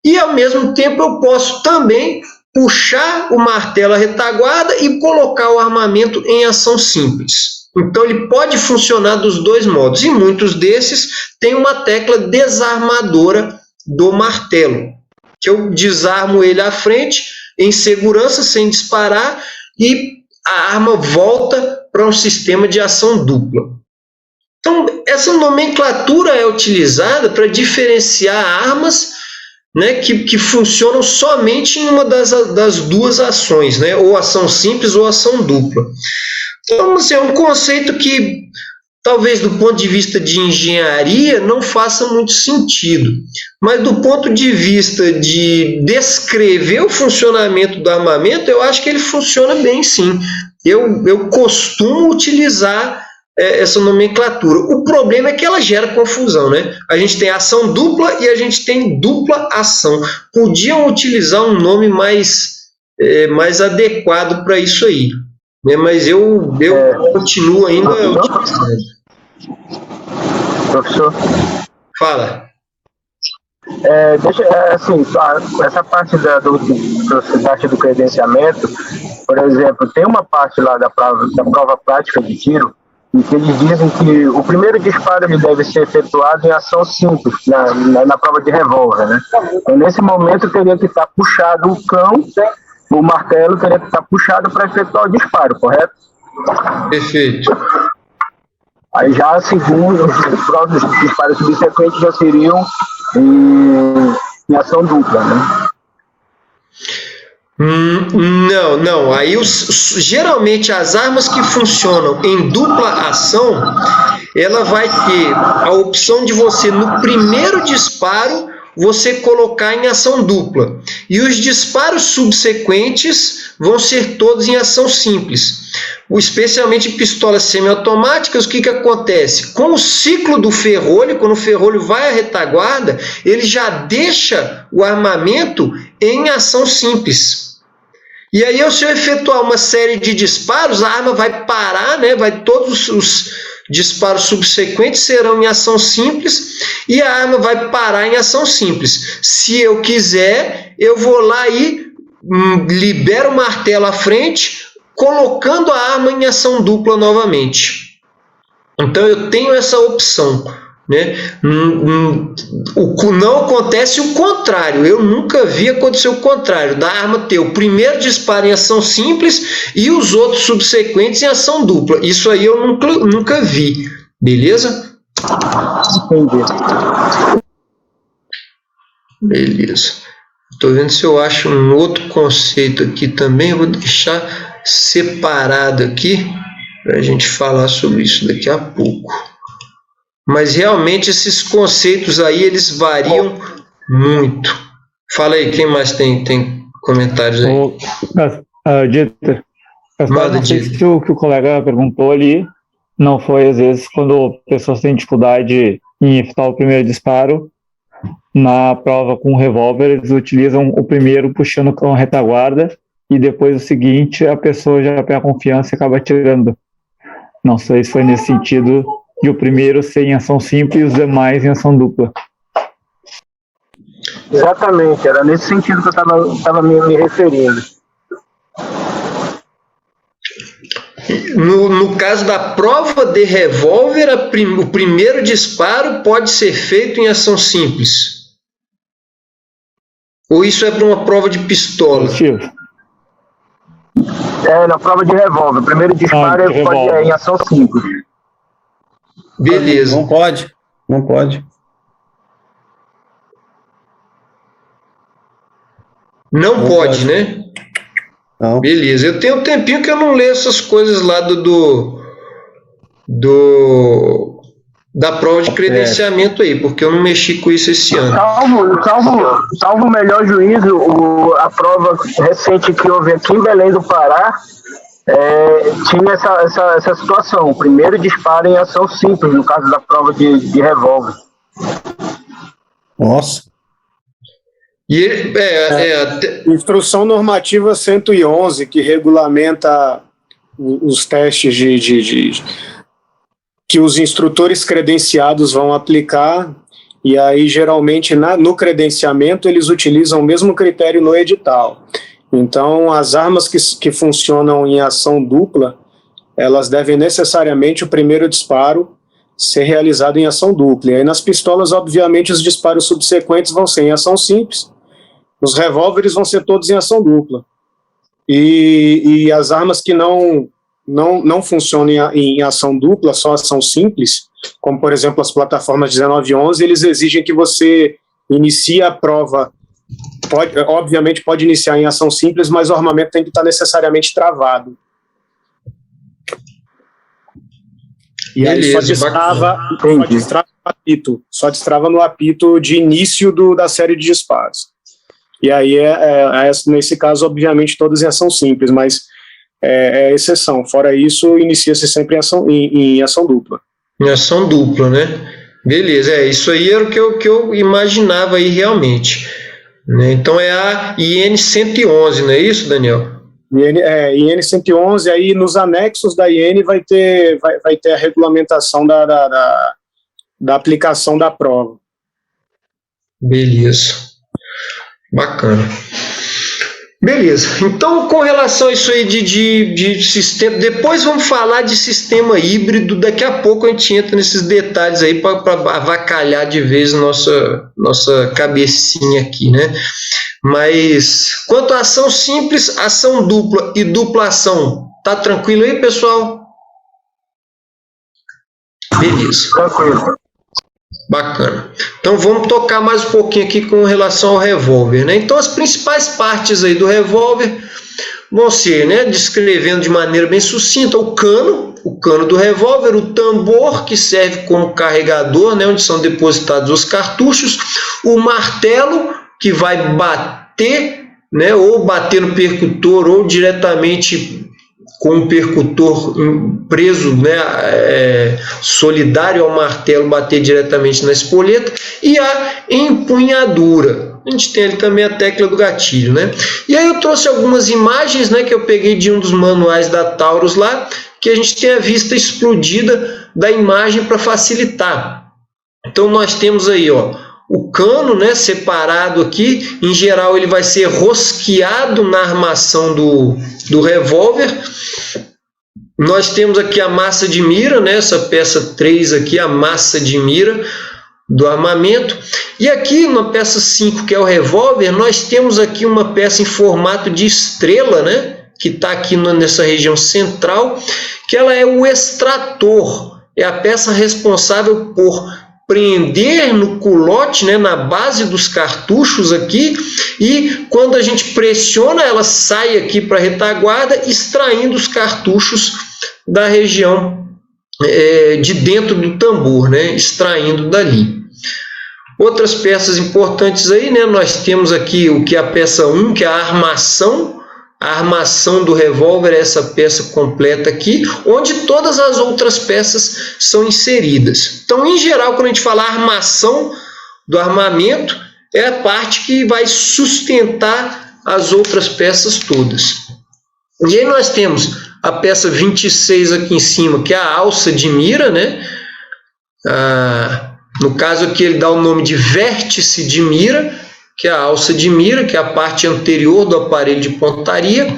E ao mesmo tempo eu posso também puxar o martelo à retaguarda e colocar o armamento em ação simples. Então ele pode funcionar dos dois modos, e muitos desses têm uma tecla desarmadora do martelo, que eu desarmo ele à frente, em segurança, sem disparar, e a arma volta para um sistema de ação dupla. Então essa nomenclatura é utilizada para diferenciar armas, né, que funcionam somente em uma das duas ações, né, ou ação simples ou ação dupla. Então, assim, é um conceito que, talvez do ponto de vista de engenharia, não faça muito sentido, mas do ponto de vista de descrever o funcionamento do armamento, eu acho que ele funciona bem, sim. Eu costumo utilizar essa nomenclatura. O problema é que ela gera confusão, né? A gente tem ação dupla e a gente tem dupla ação. Podiam utilizar um nome mais adequado para isso aí, né? Mas eu continuo ainda utilizando. Professor? Fala. Essa parte do credenciamento, por exemplo, tem uma parte lá da prova prática de tiro, em que eles dizem que o primeiro disparo ele deve ser efetuado em ação simples, na prova de revólver, né? Então, nesse momento, teria que estar puxado o cão, o martelo teria que estar puxado para efetuar o disparo, correto? Perfeito. Aí já, segundo, os disparos subsequentes já seriam em ação dupla, né? Não. Aí geralmente as armas que funcionam em dupla ação, ela vai ter a opção de você, no primeiro disparo, você colocar em ação dupla. E os disparos subsequentes vão ser todos em ação simples. Especialmente em pistolas semiautomáticas, o que acontece? Com o ciclo do ferrolho, quando o ferrolho vai à retaguarda, ele já deixa o armamento em ação simples. E aí, se eu efetuar uma série de disparos, a arma vai parar, né? Todos os disparos subsequentes serão em ação simples e a arma vai parar em ação simples. Se eu quiser, eu vou lá e libero o martelo à frente, colocando a arma em ação dupla novamente. Então eu tenho essa opção, né? Não acontece o contrário. Eu nunca vi acontecer o contrário, da arma ter o primeiro disparo em ação simples e os outros subsequentes em ação dupla. Isso aí eu nunca vi. Beleza? Entendi. Beleza. Estou vendo se eu acho um outro conceito aqui também. Eu vou deixar separado aqui, para a gente falar sobre isso daqui a pouco. Mas realmente esses conceitos aí, eles variam muito. Fala aí, quem mais tem comentários aí? Dieter, Manda, não sei Dieter. se o que o colega perguntou ali não foi, às vezes, quando pessoas têm dificuldade em efetuar o primeiro disparo, na prova com o revólver, eles utilizam o primeiro puxando com a retaguarda e depois o seguinte, a pessoa já pega confiança e acaba atirando. Não sei se foi nesse sentido, e o primeiro ser em ação simples e os demais em ação dupla. Exatamente, era nesse sentido que eu estava me referindo. No caso da prova de revólver, o primeiro disparo pode ser feito em ação simples? Ou isso é para uma prova de pistola? Positivo. Na prova de revólver, o primeiro disparo é em ação simples. Beleza. Não pode. Não pode. Não pode, né? Não. Beleza. Eu tenho um tempinho que eu não leio essas coisas lá da prova de credenciamento aí, porque eu não mexi com isso esse ano. Salvo o melhor juízo, a prova recente que houve aqui em Belém do Pará tinha essa situação. O primeiro disparo em ação simples, no caso da prova de revólver. Nossa. E Instrução normativa 111, que regulamenta os testes que os instrutores credenciados vão aplicar, e aí geralmente no credenciamento eles utilizam o mesmo critério no edital. Então as armas que funcionam em ação dupla, elas devem necessariamente o primeiro disparo ser realizado em ação dupla. E aí nas pistolas, obviamente, os disparos subsequentes vão ser em ação simples, os revólveres vão ser todos em ação dupla. E as armas que não funcionam em ação dupla, só ação simples, como por exemplo as plataformas 19 e 11, eles exigem que você inicie a prova, obviamente pode iniciar em ação simples, mas o armamento tem que estar necessariamente travado. E aí só destrava no apito de início da série de disparos. E aí, nesse caso, obviamente, todas em ação simples, mas é exceção. Fora isso, inicia-se sempre em ação dupla. Em ação dupla, né? Beleza, isso aí era o que eu imaginava aí realmente. Né? Então é a IN 111, não é isso, Daniel? IN 111, aí nos anexos da IN vai ter a regulamentação da aplicação da prova. Beleza. Bacana. Beleza. Então, com relação a isso aí de sistema, depois vamos falar de sistema híbrido, daqui a pouco a gente entra nesses detalhes aí para avacalhar de vez nossa cabecinha aqui, né? Mas, quanto à ação simples, ação dupla e dupla ação, tá tranquilo aí, pessoal? Beleza. Tranquilo. Bacana. Então vamos tocar mais um pouquinho aqui com relação ao revólver, né? Então as principais partes aí do revólver vão ser, né, descrevendo de maneira bem sucinta o cano do revólver, o tambor que serve como carregador, né, onde são depositados os cartuchos, o martelo que vai bater, né, ou bater no percutor ou diretamente com o percutor preso, né, solidário ao martelo, bater diretamente na espoleta, e a empunhadura. A gente tem ali também a tecla do gatilho, né? E aí eu trouxe algumas imagens, né, que eu peguei de um dos manuais da Taurus lá, que a gente tem a vista explodida da imagem para facilitar. Então nós temos aí, ó, o cano, né, separado aqui, em geral ele vai ser rosqueado na armação do revólver. Nós temos aqui a massa de mira, né, essa peça 3 aqui, a massa de mira do armamento. E aqui na peça 5, que é o revólver, nós temos aqui uma peça em formato de estrela, né, que está aqui nessa região central, que ela é o extrator, é a peça responsável por prender no culote, né, na base dos cartuchos aqui, e quando a gente pressiona, ela sai aqui para a retaguarda, extraindo os cartuchos da região de dentro do tambor, né, extraindo dali. Outras peças importantes aí, né, nós temos aqui o que é a peça 1, que é a armação. A armação do revólver é essa peça completa aqui, onde todas as outras peças são inseridas. Então, em geral, quando a gente fala armação do armamento, é a parte que vai sustentar as outras peças todas. E aí nós temos a peça 26 aqui em cima, que é a alça de mira, né? No caso aqui ele dá o nome de vértice de mira, que é a alça de mira, que é a parte anterior do aparelho de pontaria.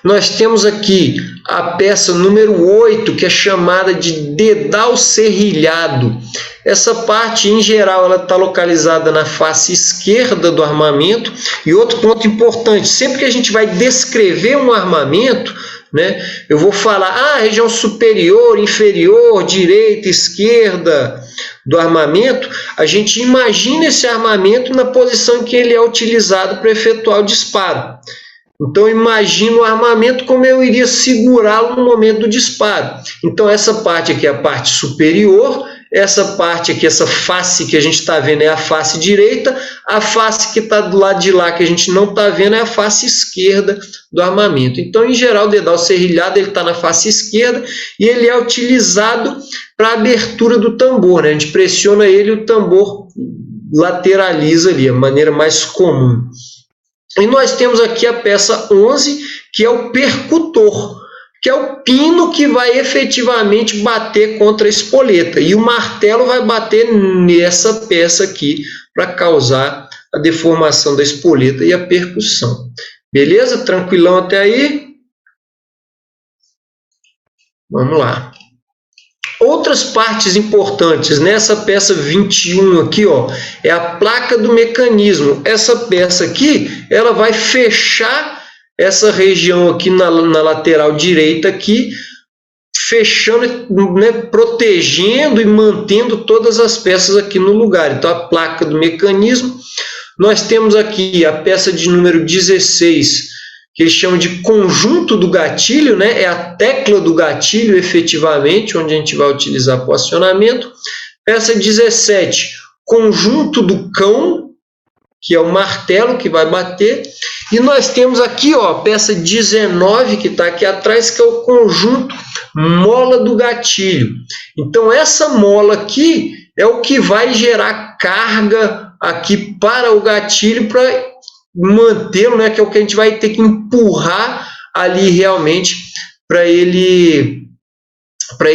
Nós temos aqui a peça número 8, que é chamada de dedal serrilhado. Essa parte, em geral, ela está localizada na face esquerda do armamento. E outro ponto importante, sempre que a gente vai descrever um armamento, né, eu vou falar região superior, inferior, direita, esquerda do armamento, a gente imagina esse armamento na posição em que ele é utilizado para efetuar o disparo. Então, eu imagino o armamento como eu iria segurá-lo no momento do disparo. Então, essa parte aqui é a parte superior, essa parte aqui, essa face que a gente está vendo é a face direita, a face que está do lado de lá que a gente não está vendo é a face esquerda do armamento. Então, em geral, o dedal serrilhado ele está na face esquerda e ele é utilizado para a abertura do tambor, né? A gente pressiona ele e o tambor lateraliza ali, a maneira mais comum. E nós temos aqui a peça 11, que é o percutor, que é o pino que vai efetivamente bater contra a espoleta. E o martelo vai bater nessa peça aqui para causar a deformação da espoleta e a percussão. Beleza? Tranquilão até aí? Vamos lá. Outras partes importantes nessa peça 21 aqui, ó, é a placa do mecanismo. Essa peça aqui, ela vai fechar essa região aqui na lateral direita aqui, fechando, né, protegendo e mantendo todas as peças aqui no lugar. Então, a placa do mecanismo. Nós temos aqui a peça de número 16, que eles chamam de conjunto do gatilho, né? É a tecla do gatilho, efetivamente, onde a gente vai utilizar para o acionamento. Peça 17, conjunto do cão, que é o martelo que vai bater. E nós temos aqui, ó, a peça 19, que está aqui atrás, que é o conjunto mola do gatilho. Então, essa mola aqui é o que vai gerar carga aqui para o gatilho, para mantê-lo, né, que é o que a gente vai ter que empurrar ali realmente para ele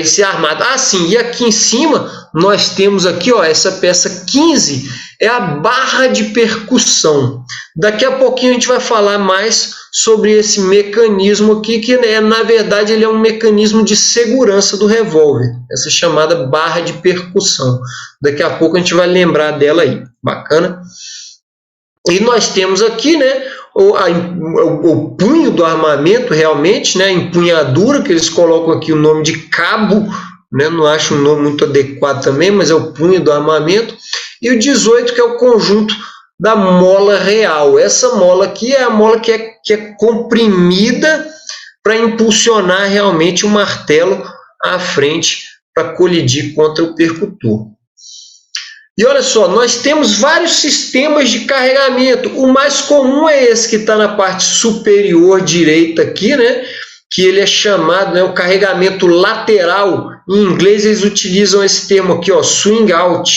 ser armado. Sim, e aqui em cima nós temos aqui, ó, essa peça 15, é a barra de percussão. Daqui a pouquinho a gente vai falar mais sobre esse mecanismo aqui, que, né, na verdade ele é um mecanismo de segurança do revólver, essa chamada barra de percussão. Daqui a pouco a gente vai lembrar dela aí, bacana? E nós temos aqui, né, o punho do armamento, realmente, né, a empunhadura, que eles colocam aqui o nome de cabo, né, não acho um nome muito adequado também, mas é o punho do armamento. E o 18, que é o conjunto da mola real. Essa mola aqui é a mola que é comprimida para impulsionar realmente o martelo à frente para colidir contra o percutor. E olha só, nós temos vários sistemas de carregamento. O mais comum é esse que está na parte superior direita aqui, né? Que ele é chamado, né, o carregamento lateral. Em inglês eles utilizam esse termo aqui, ó, swing out,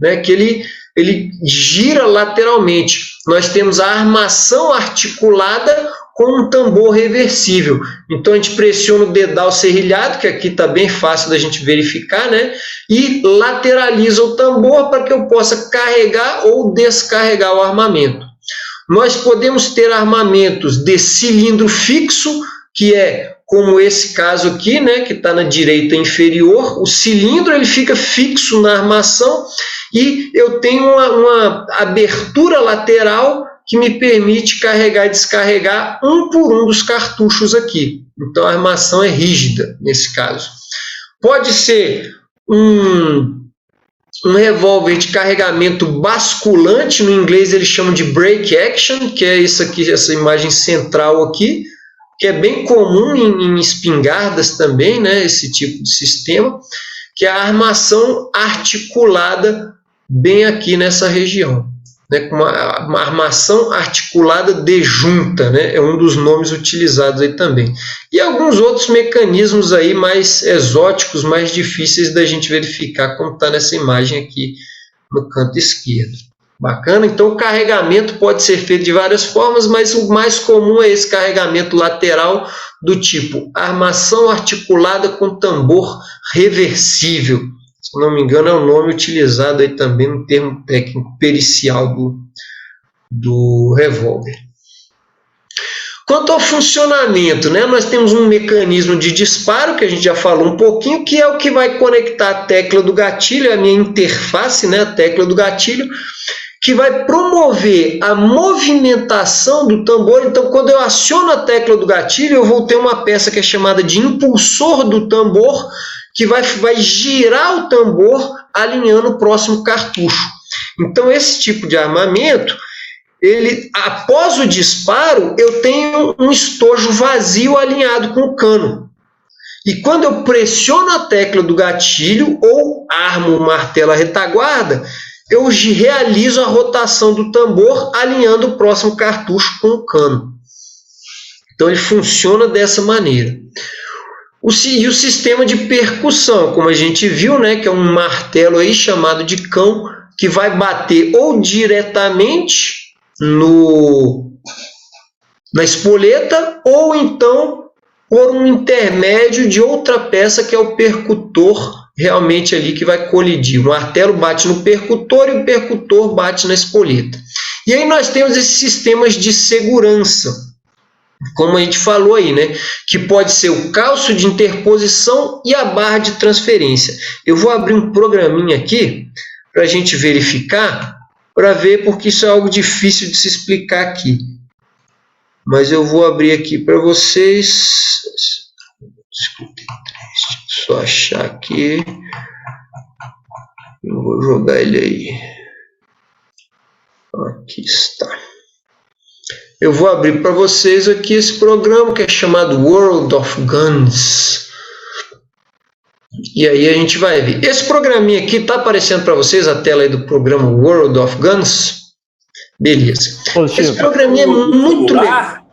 né? Que ele gira lateralmente. Nós temos a armação articulada com um tambor reversível. Então a gente pressiona o dedal serrilhado, que aqui está bem fácil da gente verificar, né? E lateraliza o tambor para que eu possa carregar ou descarregar o armamento. Nós podemos ter armamentos de cilindro fixo, que é como esse caso aqui, né, que está na direita inferior. O cilindro ele fica fixo na armação e eu tenho uma abertura lateral que me permite carregar e descarregar um por um dos cartuchos aqui. Então a armação é rígida nesse caso. Pode ser um revólver de carregamento basculante, no inglês eles chamam de break action, que é isso aqui, essa imagem central aqui, que é bem comum em espingardas também, né, esse tipo de sistema, que é a armação articulada bem aqui nessa região, né, com uma armação articulada de junta, né, é um dos nomes utilizados aí também. E alguns outros mecanismos aí mais exóticos, mais difíceis da gente verificar, como está nessa imagem aqui no canto esquerdo. Bacana? Então o carregamento pode ser feito de várias formas, mas o mais comum é esse carregamento lateral do tipo armação articulada com tambor reversível. Se não me engano, é o nome utilizado aí também no termo técnico pericial do revólver. Quanto ao funcionamento, né, nós temos um mecanismo de disparo, que a gente já falou um pouquinho, que é o que vai conectar a tecla do gatilho, a minha interface, né, a tecla do gatilho, que vai promover a movimentação do tambor. Então, quando eu aciono a tecla do gatilho, eu vou ter uma peça que é chamada de impulsor do tambor, que vai girar o tambor alinhando o próximo cartucho. Então, esse tipo de armamento, após o disparo, eu tenho um estojo vazio alinhado com o cano. E quando eu pressiono a tecla do gatilho ou armo o martelo à retaguarda, eu realizo a rotação do tambor alinhando o próximo cartucho com o cano. Então ele funciona dessa maneira. E o sistema de percussão, como a gente viu, né, que é um martelo aí chamado de cão, que vai bater ou diretamente na espoleta, ou então por um intermédio de outra peça que é o percutor, realmente ali que vai colidir. O martelo bate no percutor e o percutor bate na espoleta. E aí nós temos esses sistemas de segurança, como a gente falou aí, né? Que pode ser o calço de interposição e a barra de transferência. Eu vou abrir um programinha aqui para a gente verificar, para ver, porque isso é algo difícil de se explicar aqui. Mas eu vou abrir aqui para vocês. Só achar aqui. Eu vou jogar ele aí. Aqui está. Eu vou abrir para vocês aqui esse programa que é chamado World of Guns. E aí a gente vai ver. Esse programinha aqui está aparecendo para vocês a tela aí do programa World of Guns. Beleza. Esse programinha é muito legal.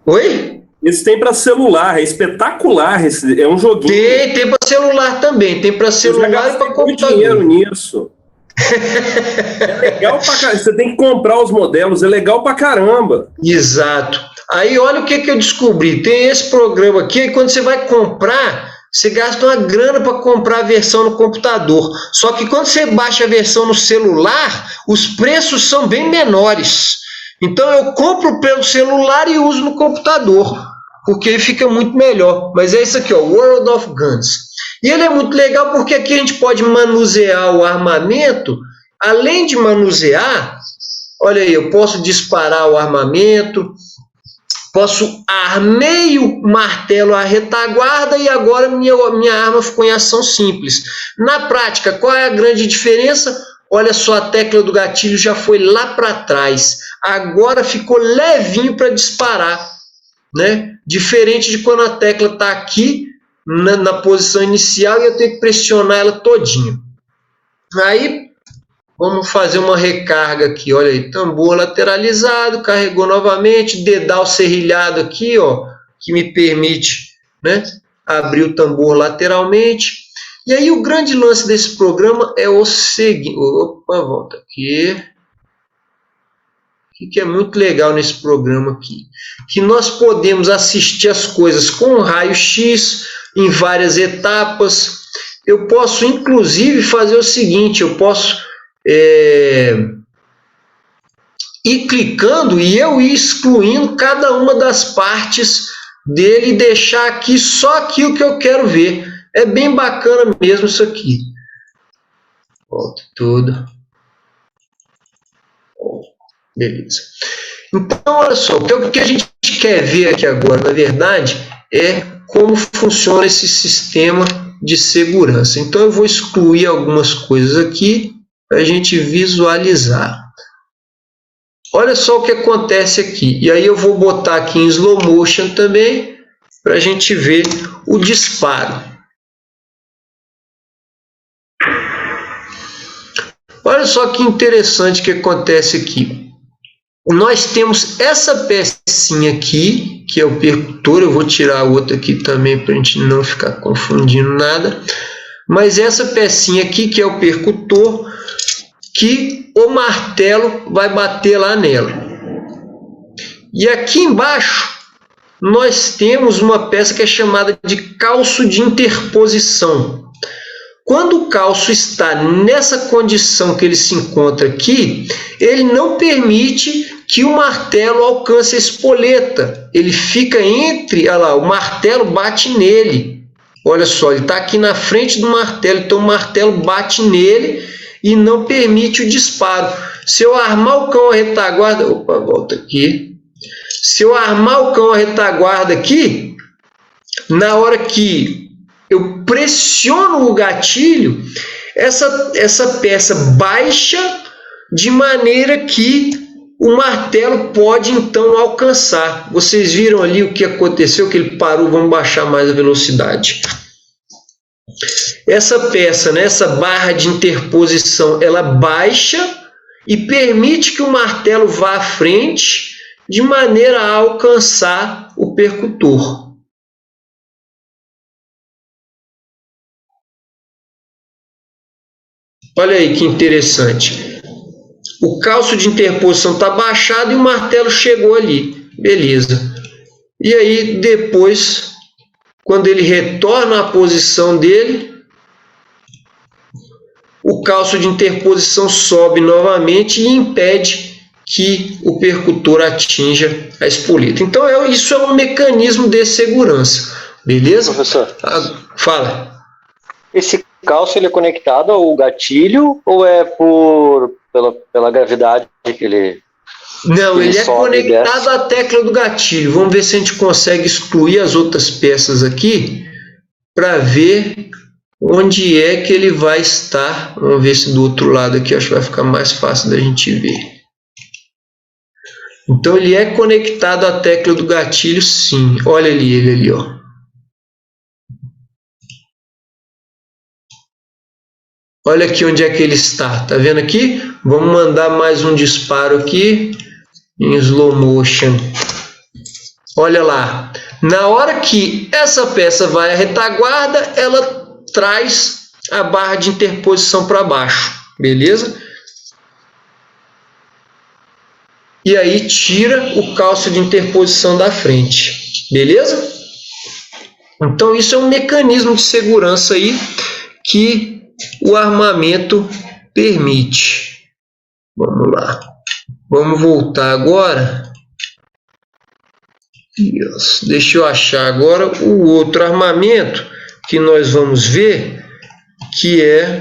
Oi? Esse tem para celular, é espetacular. É um joguinho. Tem para celular também. Tem para celular e para computador. Dinheiro nisso. É legal pra caramba. Você tem que comprar os modelos, é legal pra caramba. Exato. Aí olha o que eu descobri. Tem esse programa aqui, e quando você vai comprar, você gasta uma grana para comprar a versão no computador. Só que quando você baixa a versão no celular, os preços são bem menores. Então eu compro pelo celular e uso no computador, porque ele fica muito melhor. Mas é isso aqui, ó, World of Guns. E ele é muito legal porque aqui a gente pode manusear o armamento. Além de manusear, olha aí, eu posso disparar o armamento, armei o martelo à retaguarda e agora minha arma ficou em ação simples. Na prática, qual é a grande diferença? Olha só, a tecla do gatilho já foi lá para trás. Agora ficou levinho para disparar, né? Diferente de quando a tecla está aqui na posição inicial e eu tenho que pressionar ela todinha. Aí, vamos fazer uma recarga aqui. Olha aí, tambor lateralizado, carregou novamente, dedal serrilhado aqui, ó, que me permite, né, abrir o tambor lateralmente. E aí o grande lance desse programa é o seguinte. Opa, volta aqui. O que é muito legal nesse programa aqui? Que nós podemos assistir as coisas com raio-x em várias etapas. Eu posso, inclusive, fazer o seguinte. Eu posso ir clicando e eu ir excluindo cada uma das partes dele e deixar aqui só aquilo que eu quero ver. É bem bacana mesmo isso aqui. Volta tudo. Beleza. Então, olha só, o que a gente quer ver aqui agora, na verdade, é como funciona esse sistema de segurança. Então eu vou excluir algumas coisas aqui para a gente visualizar. Olha só o que acontece aqui. E aí eu vou botar aqui em slow motion também para a gente ver o disparo. Olha só que interessante que acontece aqui. Nós temos essa pecinha aqui, que é o percutor. Eu vou tirar a outra aqui também para a gente não ficar confundindo nada. Mas essa pecinha aqui, que é o percutor, que o martelo vai bater lá nela. E aqui embaixo nós temos uma peça que é chamada de calço de interposição. Quando o calço está nessa condição que ele se encontra aqui, ele não permite que o martelo alcance a espoleta. Ele fica entre, olha lá, o martelo bate nele. Olha só, ele está aqui na frente do martelo, então o martelo bate nele e não permite o disparo. Se eu armar o cão à retaguarda... Opa, volta aqui. Se eu armar o cão à retaguarda aqui, na hora que eu pressiono o gatilho, essa peça baixa de maneira que o martelo pode então alcançar. Vocês viram ali o que aconteceu, que ele parou. Vamos baixar mais a velocidade. Essa peça, né, essa barra de interposição, ela baixa e permite que o martelo vá à frente de maneira a alcançar o percutor. Olha aí que interessante. O calço de interposição está baixado e o martelo chegou ali. Beleza. E aí depois, quando ele retorna à posição dele, o calço de interposição sobe novamente e impede que o percutor atinja a espoleta. Então isso é um mecanismo de segurança. Beleza? Professor. Fala. Esse calço ele é conectado ao gatilho ou é pela gravidade que ele... Não, ele é conectado à tecla do gatilho. Vamos ver se a gente consegue excluir as outras peças aqui para ver onde é que ele vai estar. Vamos ver se do outro lado aqui, acho que vai ficar mais fácil da gente ver. Então ele é conectado à tecla do gatilho, sim. Olha ali, ele ali, ó. Olha aqui onde é que ele está. Tá vendo aqui? Vamos mandar mais um disparo aqui em slow motion. Olha lá. Na hora que essa peça vai à retaguarda, ela traz a barra de interposição para baixo. Beleza? E aí tira o calço de interposição da frente. Beleza? Então isso é um mecanismo de segurança aí que o armamento permite. Vamos lá. Vamos voltar agora. Isso. Deixa eu achar agora o outro armamento que nós vamos ver, que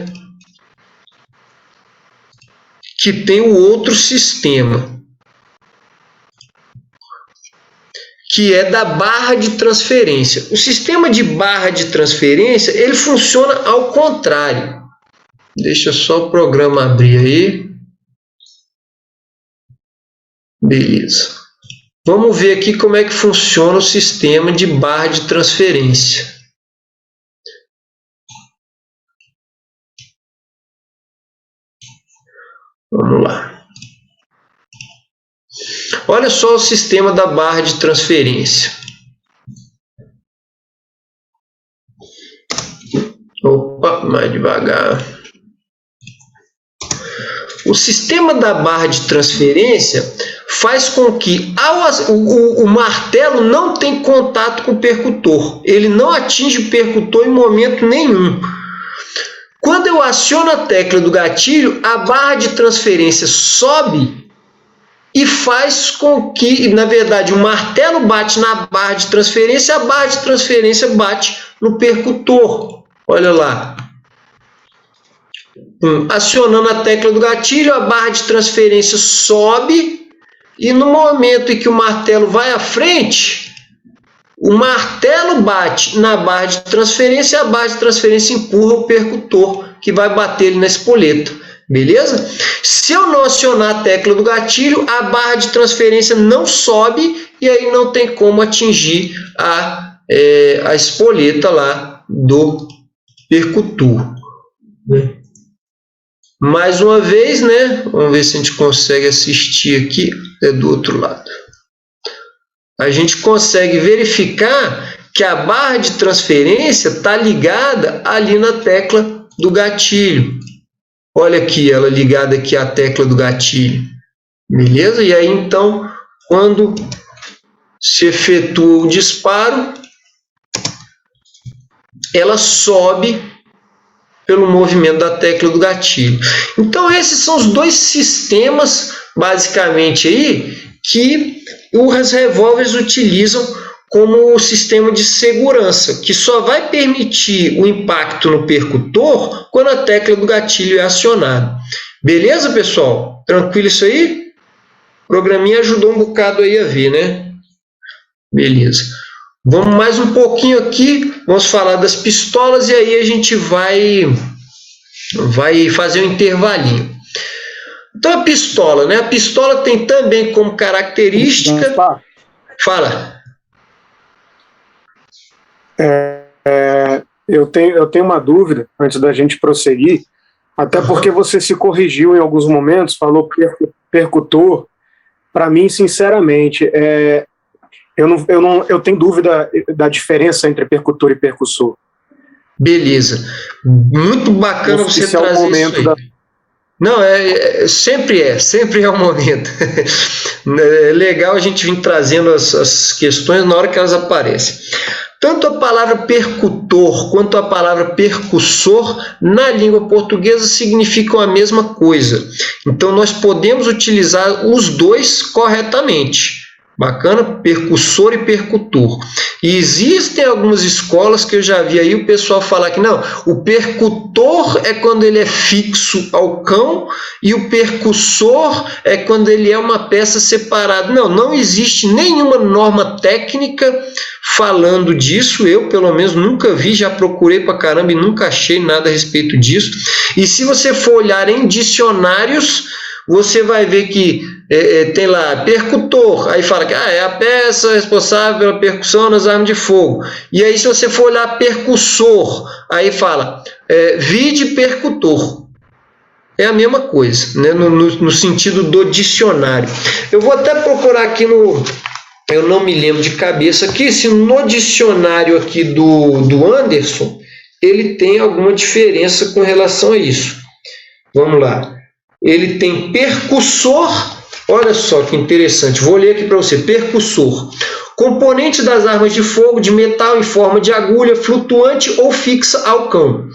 tem o outro sistema, que é da barra de transferência. O sistema de barra de transferência, ele funciona ao contrário. Deixa só o programa abrir aí. Beleza. Vamos ver aqui como é que funciona o sistema de barra de transferência. Vamos lá. Olha só o sistema da barra de transferência. Opa, mais devagar. O sistema da barra de transferência faz com que o martelo não tenha contato com o percutor. Ele não atinge o percutor em momento nenhum. Quando eu aciono a tecla do gatilho, a barra de transferência sobe e faz com que, na verdade, o martelo bate na barra de transferência, a barra de transferência bate no percutor. Olha lá. Acionando a tecla do gatilho, a barra de transferência sobe e no momento em que o martelo vai à frente, O martelo bate na barra de transferência e a barra de transferência empurra o percutor, que vai bater ele na espoleta. Beleza? Se eu não acionar a tecla do gatilho, a barra de transferência não sobe e aí não tem como atingir a espoleta lá do percutor. Mais uma vez, né? Vamos ver se a gente consegue assistir aqui, do outro lado. A gente consegue verificar que a barra de transferência está ligada ali na tecla do gatilho. Olha aqui, ela ligada aqui à tecla do gatilho. Beleza? E aí, então, quando se efetua o disparo, ela sobe pelo movimento da tecla do gatilho. Então, esses são os dois sistemas, basicamente, aí, que os revólveres utilizam como sistema de segurança, que só vai permitir o impacto no percutor quando a tecla do gatilho é acionada. Beleza, pessoal? Tranquilo isso aí? O programinha ajudou um bocado aí a ver, né? Beleza. Vamos mais um pouquinho aqui, vamos falar das pistolas e aí a gente vai fazer um intervalinho. Então a pistola, né? A pistola tem também como característica... Fala. Eu tenho uma dúvida, antes da gente prosseguir, até porque você se corrigiu em alguns momentos, falou percutor. Para mim, sinceramente, eu tenho dúvida da diferença entre percutor e percussor. Beleza. Muito bacana você trazer isso aí. Não, sempre é o momento. É legal a gente vir trazendo as questões na hora que elas aparecem. Tanto a palavra percutor quanto a palavra percussor na língua portuguesa significam a mesma coisa. Então nós podemos utilizar os dois corretamente. Bacana? Percussor e percutor. E existem algumas escolas que eu já vi aí o pessoal falar que não, o percutor é quando ele é fixo ao cão e o percussor é quando ele é uma peça separada. Não existe nenhuma norma técnica falando disso. Eu, pelo menos, nunca vi, já procurei pra caramba e nunca achei nada a respeito disso. E se você for olhar em dicionários, você vai ver que tem lá percutor, aí fala que é a peça responsável pela percussão nas armas de fogo. E aí se você for olhar percussor, aí fala vide percutor. É a mesma coisa, né? No sentido do dicionário. Eu vou até procurar aqui eu não me lembro de cabeça aqui, se no dicionário aqui do Anderson, ele tem alguma diferença com relação a isso. Vamos lá. Ele tem percussor, olha só que interessante, vou ler aqui para você, percussor. Componente das armas de fogo de metal em forma de agulha, flutuante ou fixa ao cão.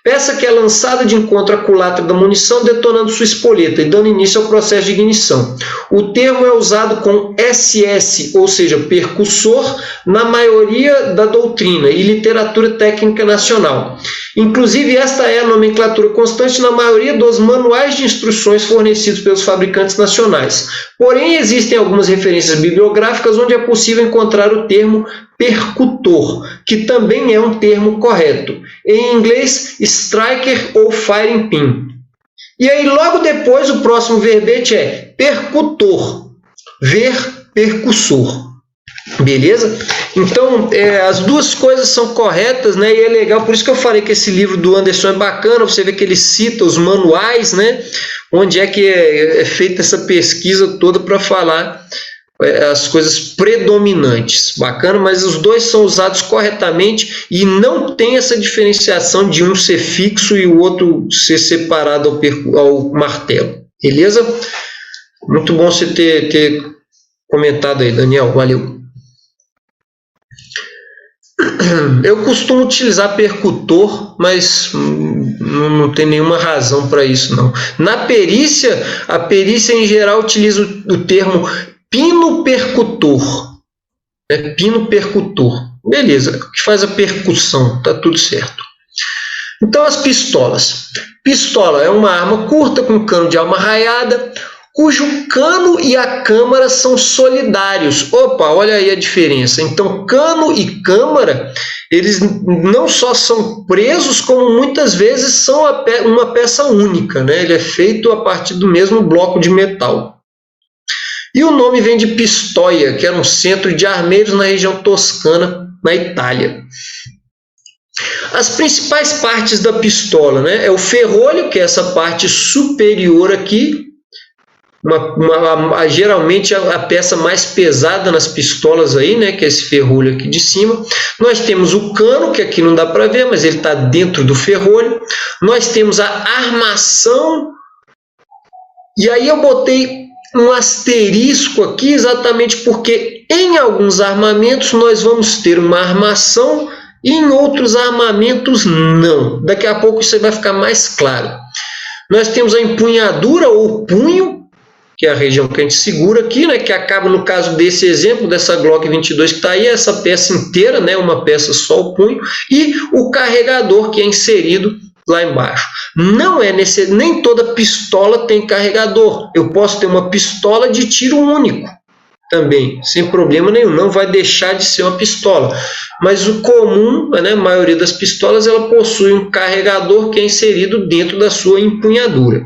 Peça que é lançada de encontro à culatra da munição, detonando sua espoleta e dando início ao processo de ignição. O termo é usado com SS, ou seja, percussor, na maioria da doutrina e literatura técnica nacional. Inclusive, esta é a nomenclatura constante na maioria dos manuais de instruções fornecidos pelos fabricantes nacionais. Porém, existem algumas referências bibliográficas onde é possível encontrar o termo percutor, que também é um termo correto. Em inglês, striker ou firing pin. E aí, logo depois, o próximo verbete é percutor, ver percussor. Beleza? Então, as duas coisas são corretas, né? E é legal, por isso que eu falei que esse livro do Anderson é bacana, você vê que ele cita os manuais, né? Onde é que é feita essa pesquisa toda para falar as coisas predominantes. Bacana, mas os dois são usados corretamente e não tem essa diferenciação de um ser fixo e o outro ser separado ao martelo. Beleza? Muito bom você ter comentado aí, Daniel. Valeu. Eu costumo utilizar percutor, mas não tem nenhuma razão para isso, não. Na perícia, a perícia em geral utiliza o termo pino percutor. Pino percutor. Beleza, que faz a percussão, tá tudo certo. Então as pistolas. Pistola é uma arma curta com cano de alma raiada, cujo cano e a câmara são solidários. Opa, olha aí a diferença. Então, cano e câmara, eles não só são presos, como muitas vezes são uma peça única, né? Ele é feito a partir do mesmo bloco de metal. E o nome vem de Pistoia, que era um centro de armeiros na região toscana, na Itália. As principais partes da pistola, né? É o ferrolho, que é essa parte superior aqui, geralmente a peça mais pesada nas pistolas aí, né, que é esse ferrolho aqui de cima. Nós temos o cano, que aqui não dá para ver, mas ele está dentro do ferrolho. Nós temos a armação, e aí eu botei um asterisco aqui exatamente porque em alguns armamentos nós vamos ter uma armação e em outros armamentos não. Daqui a pouco isso vai ficar mais claro. Nós temos a empunhadura ou punho, que é a região que a gente segura aqui, né, que acaba, no caso desse exemplo, dessa Glock 22 que está aí, essa peça inteira, né, uma peça só o punho, e o carregador que é inserido lá embaixo. Não é nem toda pistola tem carregador. Eu posso ter uma pistola de tiro único também, sem problema nenhum, não vai deixar de ser uma pistola. Mas o comum, né, a maioria das pistolas, ela possui um carregador que é inserido dentro da sua empunhadura.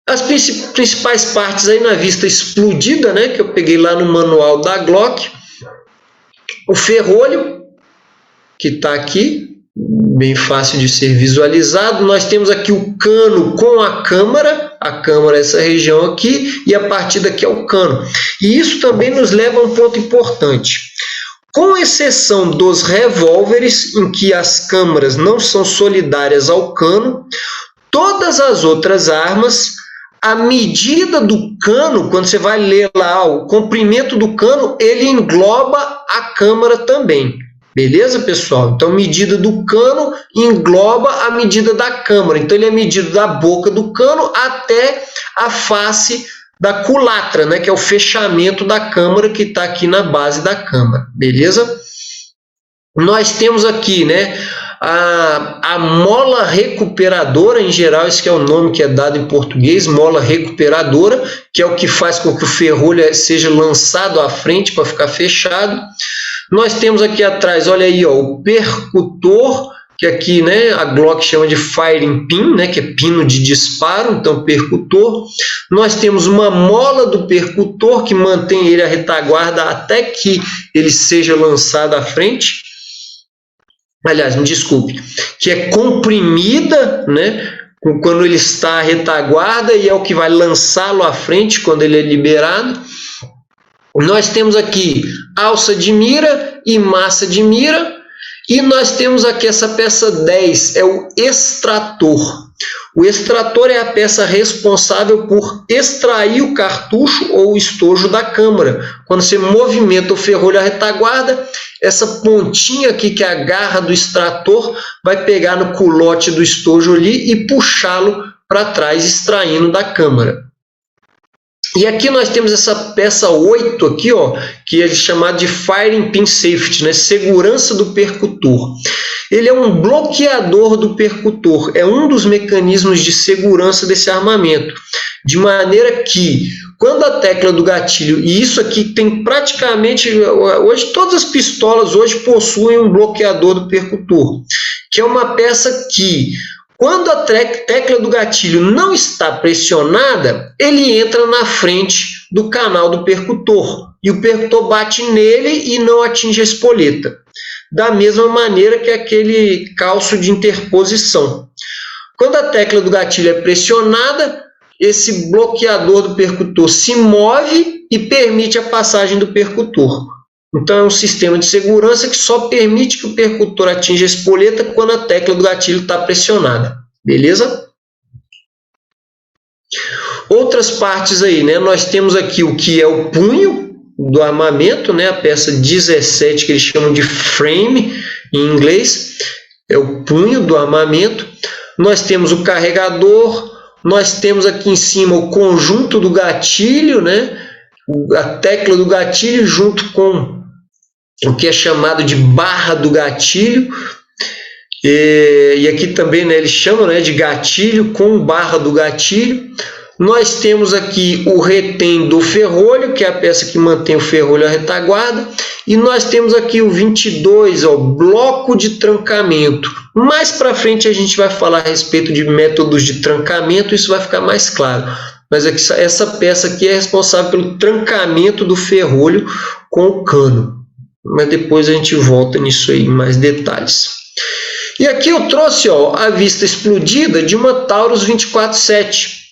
As principais partes aí na vista explodida, né, que eu peguei lá no manual da Glock. O ferrolho, que está aqui, bem fácil de ser visualizado. Nós temos aqui o cano com a câmara é essa região aqui, e a partir daqui é o cano. E isso também nos leva a um ponto importante. Com exceção dos revólveres, em que as câmaras não são solidárias ao cano, todas as outras armas, a medida do cano, quando você vai ler lá o comprimento do cano, ele engloba a câmara também. Beleza, pessoal? Então, medida do cano engloba a medida da câmara. Então, ele é medido da boca do cano até a face da culatra, né? Que é o fechamento da câmara que está aqui na base da câmara. Beleza? Nós temos aqui, né, a mola recuperadora, em geral, esse que é o nome que é dado em português, mola recuperadora, que é o que faz com que o ferrolho seja lançado à frente para ficar fechado. Nós temos aqui atrás, olha aí, ó, o percutor, que aqui, né, a Glock chama de firing pin, né, que é pino de disparo, então percutor. Nós temos uma mola do percutor que mantém ele a retaguarda até que ele seja lançado à frente. Aliás, me desculpe, que é comprimida, né, quando ele está à retaguarda, e é o que vai lançá-lo à frente quando ele é liberado. Nós temos aqui alça de mira e massa de mira, e nós temos aqui essa peça 10, é o extrator. O extrator é a peça responsável por extrair o cartucho ou o estojo da câmara. Quando você movimenta o ferrolho à retaguarda, essa pontinha aqui, que é a garra do extrator, vai pegar no culote do estojo ali e puxá-lo para trás, extraindo da câmara. E aqui nós temos essa peça 8 aqui, ó, que é chamada de Firing Pin Safety, né? Segurança do percutor. Ele é um bloqueador do percutor, é um dos mecanismos de segurança desse armamento, de maneira que quando a tecla do gatilho, e isso aqui tem praticamente, hoje todas as pistolas hoje possuem um bloqueador do percutor, que é uma peça que, quando a tecla do gatilho não está pressionada, ele entra na frente do canal do percutor, e o percutor bate nele e não atinge a espoleta. Da mesma maneira que aquele calço de interposição. Quando a tecla do gatilho é pressionada, esse bloqueador do percutor se move e permite a passagem do percutor. Então é um sistema de segurança que só permite que o percutor atinja a espoleta quando a tecla do gatilho está pressionada. Beleza? Outras partes aí, né? Nós temos aqui o que é o punho do armamento, né? A peça 17, que eles chamam de frame em inglês, é o punho do armamento. Nós temos o carregador, nós temos aqui em cima o conjunto do gatilho, né? A tecla do gatilho junto com o que é chamado de barra do gatilho, e aqui também, né, eles chamam, né, de gatilho com barra do gatilho. Nós temos aqui o retém do ferrolho, que é a peça que mantém o ferrolho à retaguarda. E nós temos aqui o 22, ó, bloco de trancamento. Mais para frente a gente vai falar a respeito de métodos de trancamento, isso vai ficar mais claro. Mas aqui, essa peça aqui é responsável pelo trancamento do ferrolho com o cano. Mas depois a gente volta nisso aí em mais detalhes. E aqui eu trouxe, ó, a vista explodida de uma Taurus 24-7.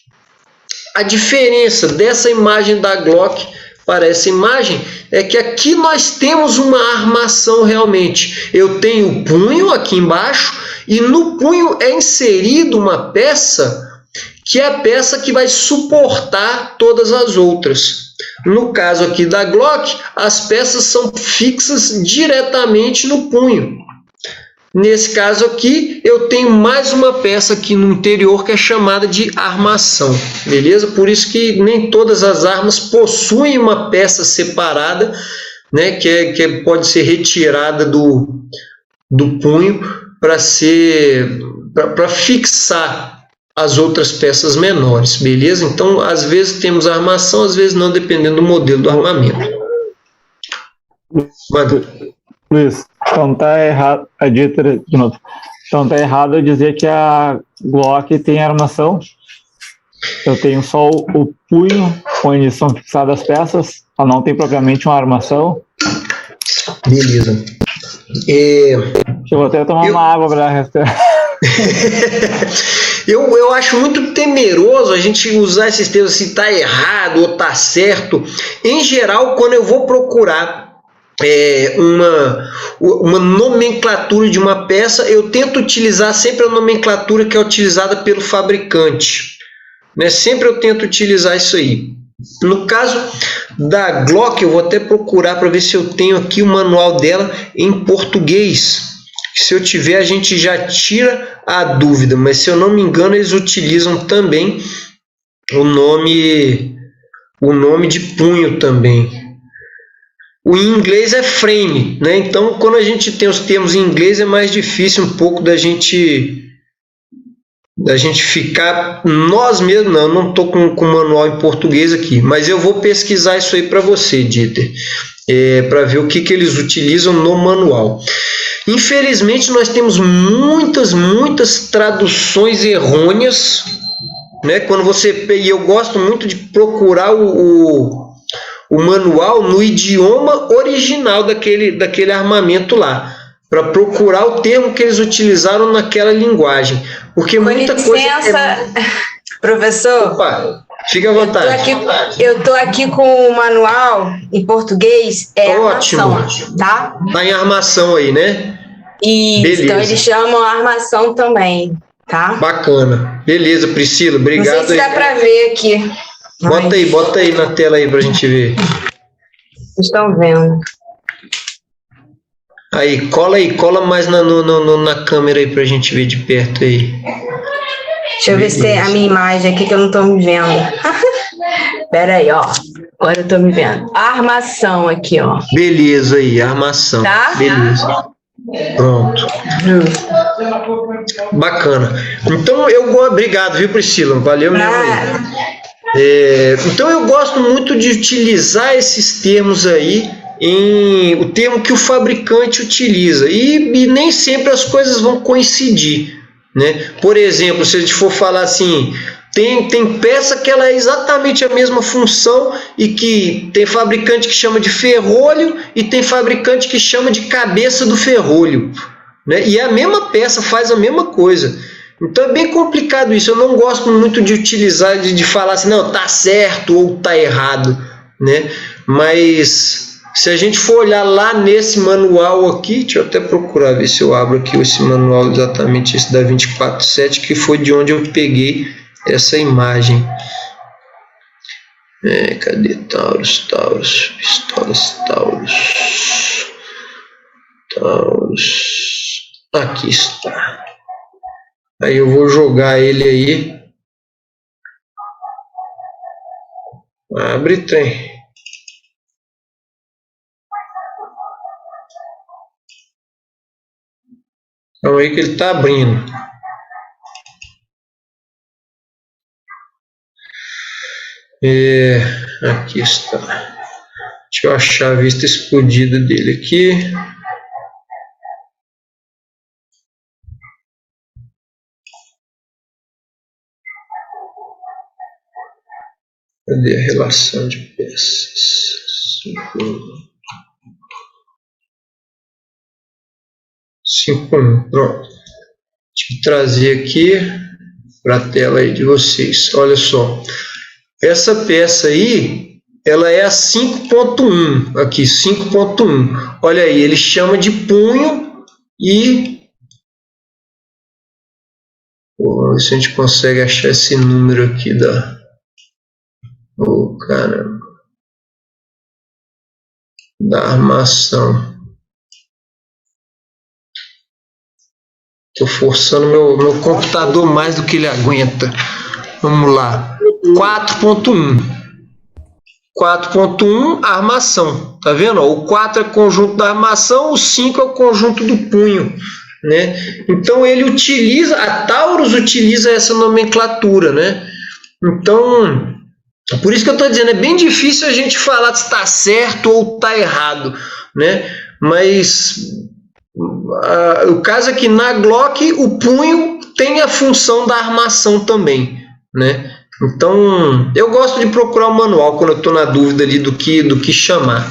A diferença dessa imagem da Glock para essa imagem é que aqui nós temos uma armação realmente. Eu tenho o punho aqui embaixo e no punho é inserido uma peça que é a peça que vai suportar todas as outras. No caso aqui da Glock, as peças são fixas diretamente no punho. Nesse caso aqui, eu tenho mais uma peça aqui no interior que é chamada de armação, beleza? Por isso que nem todas as armas possuem uma peça separada, né, que pode ser retirada do punho para fixar as outras peças menores, beleza? Então, às vezes temos armação, às vezes não, dependendo do modelo do armamento. Manda. Luiz, então tá errado, de novo. Então tá errado eu dizer que a Glock tem armação. Eu tenho só o punho onde são fixadas as peças, ela não tem propriamente uma armação. Beleza. Eu vou até tomar uma água para respirar. Eu acho muito temeroso a gente usar esses termos se tá errado ou tá certo. Em geral, quando eu vou procurar uma nomenclatura de uma peça, eu tento utilizar sempre a nomenclatura que é utilizada pelo fabricante, né? Sempre eu tento utilizar isso aí. No caso da Glock, eu vou até procurar para ver se eu tenho aqui o manual dela em português. Se eu tiver, a gente já tira a dúvida, mas se eu não me engano, eles utilizam também o nome de punho também. O em inglês é frame, né? Então, quando a gente tem os termos em inglês, é mais difícil um pouco da gente ficar nós mesmos. Não estou com o manual em português aqui, mas eu vou pesquisar isso aí para você, Dieter, para ver o que eles utilizam no manual. Infelizmente, nós temos muitas traduções errôneas, né? Quando e eu gosto muito de procurar o manual no idioma original daquele armamento lá, para procurar o termo que eles utilizaram naquela linguagem, porque Com muita licença, professor. Opa, fica à vontade. Eu tô aqui com o manual em português, Ótimo. armação, tá? Tá em armação aí, né? Isso, beleza. Então eles chamam armação também, tá? Bacana. Beleza, Priscila, obrigado. Não sei se dá para ver aqui. Bota aí na tela aí pra gente ver. Estão vendo. Aí, cola mais na câmera aí pra gente ver de perto aí. Deixa eu ver se tem a minha imagem aqui que eu não tô me vendo. Pera aí, ó. Agora eu tô me vendo. A armação aqui, ó. Beleza aí, armação. Tá? Beleza. Pronto. Bacana. Então, obrigado, viu, Priscila? Valeu mesmo aí. Então eu gosto muito de utilizar esses termos aí, o termo que o fabricante utiliza, e nem sempre as coisas vão coincidir, né? Por exemplo, se a gente for falar assim, tem peça que ela é exatamente a mesma função e que tem fabricante que chama de ferrolho e tem fabricante que chama de cabeça do ferrolho, né? E a mesma peça faz a mesma coisa. Então é bem complicado isso. Eu não gosto muito de utilizar, de falar assim, não, tá certo ou tá errado, né? Mas se a gente for olhar lá nesse manual aqui, deixa eu até procurar ver se eu abro aqui esse manual, exatamente esse da 24-7, que foi de onde eu peguei essa imagem. Cadê Taurus? Pistolas Taurus. Aqui está. Aí eu vou jogar ele aí. Abre, trem. Calma aí que ele está abrindo. Aqui está. Deixa eu achar a vista explodida dele aqui. Cadê a relação de peças? 5:1, pronto. Deixa eu trazer aqui para a tela aí de vocês. Olha só, essa peça aí, ela é a 5.1, aqui, 5.1. Olha aí, ele chama de punho e... Vamos ver se a gente consegue achar esse número aqui da... Oh, caramba. Da armação. Estou forçando meu computador mais do que ele aguenta. Vamos lá. 4.1. 4.1, armação. Tá vendo? O 4 é o conjunto da armação, o 5 é o conjunto do punho, né? Então ele utiliza, a Taurus utiliza essa nomenclatura, né? Então, por isso que eu estou dizendo, é bem difícil a gente falar se está certo ou está errado, né? Mas o caso é que na Glock o punho tem a função da armação também, né? Então eu gosto de procurar o manual quando eu estou na dúvida ali do que chamar.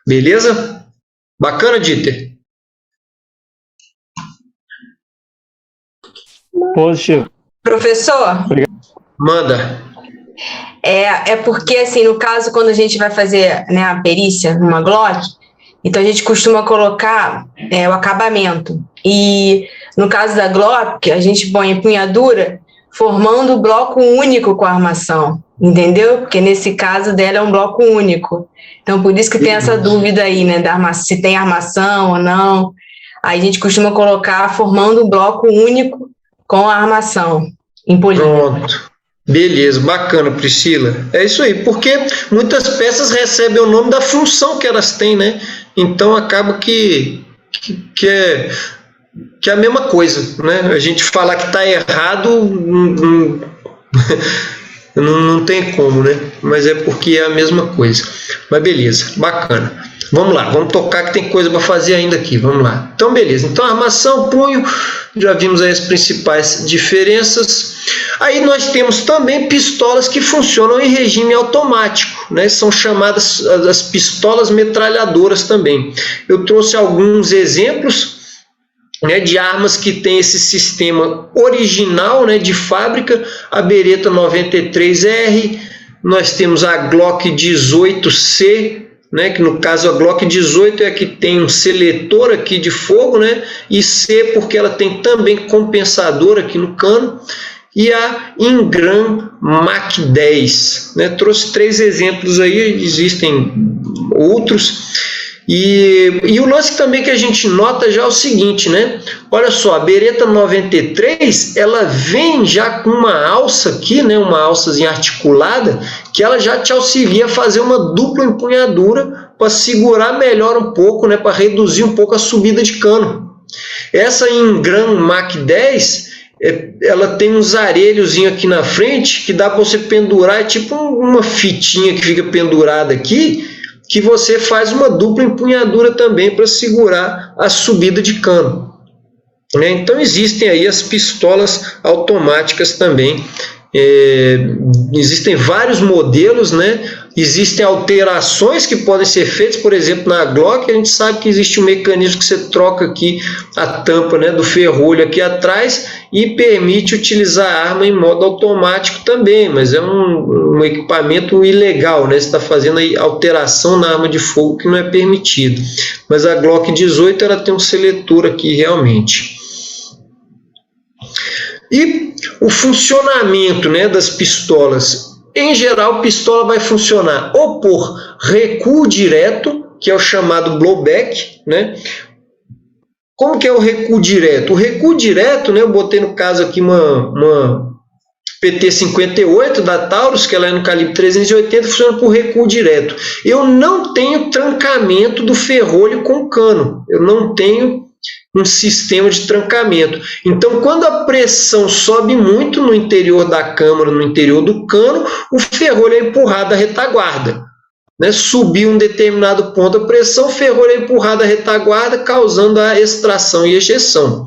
Beleza? Bacana, Dieter? Positivo. Professor? Manda. É porque, assim, no caso, quando a gente vai fazer, né, a perícia numa Glock, então a gente costuma colocar o acabamento. E no caso da Glock, a gente põe empunhadura formando o bloco único com a armação, entendeu? Porque nesse caso dela é um bloco único. Então, por isso que tem essa dúvida aí, né, se tem armação ou não. Aí a gente costuma colocar formando um bloco único com a armação em polímero. Pronto. Beleza, bacana, Priscila. É isso aí, porque muitas peças recebem o nome da função que elas têm, né? Então acaba que é a mesma coisa, né? A gente falar que está errado não tem como, né? Mas é porque é a mesma coisa. Mas beleza, bacana. Vamos lá, vamos tocar que tem coisa para fazer ainda aqui. Vamos lá. Então, beleza. Então, armação, punho, já vimos aí as principais diferenças. Aí nós temos também pistolas que funcionam em regime automático, né? São chamadas as pistolas metralhadoras também. Eu trouxe alguns exemplos, né, de armas que tem esse sistema original, né, de fábrica, a Beretta 93R, nós temos a Glock 18C, né, que no caso a Glock 18 é a que tem um seletor aqui de fogo, né, e C porque ela tem também compensador aqui no cano, e a Ingram Mach 10, né, trouxe 3 exemplos aí, existem outros. E o lance também que a gente nota já é o seguinte, né? Olha só, a Beretta 93, ela vem já com uma alça aqui, né? Uma alçazinha articulada, que ela já te auxilia a fazer uma dupla empunhadura para segurar melhor um pouco, né? Para reduzir um pouco a subida de cano. Essa Ingram Mach 10, ela tem uns arelhozinho aqui na frente que dá para você pendurar, é tipo uma fitinha que fica pendurada aqui, que você faz uma dupla empunhadura também para segurar a subida de cano, né? Então existem aí as pistolas automáticas também, existem vários modelos, né? Existem alterações que podem ser feitas, por exemplo, na Glock a gente sabe que existe um mecanismo que você troca aqui a tampa, né, do ferrolho aqui atrás e permite utilizar a arma em modo automático também, mas é um equipamento ilegal, né? Você está fazendo aí alteração na arma de fogo que não é permitido. Mas a Glock 18 ela tem um seletor aqui realmente. E o funcionamento, né, das pistolas. Em geral, pistola vai funcionar ou por recuo direto, que é o chamado blowback, né? Como que é o recuo direto? O recuo direto, né, eu botei no caso aqui uma PT-58 da Taurus, que ela é no calibre 380, funciona por recuo direto. Eu não tenho trancamento do ferrolho com cano, eu não tenho um sistema de trancamento. Então, quando a pressão sobe muito no interior da câmara, no interior do cano, o ferrolho é empurrado à retaguarda. Né? Subir um determinado ponto a pressão, o ferrolho é empurrado à retaguarda, causando a extração e ejeção.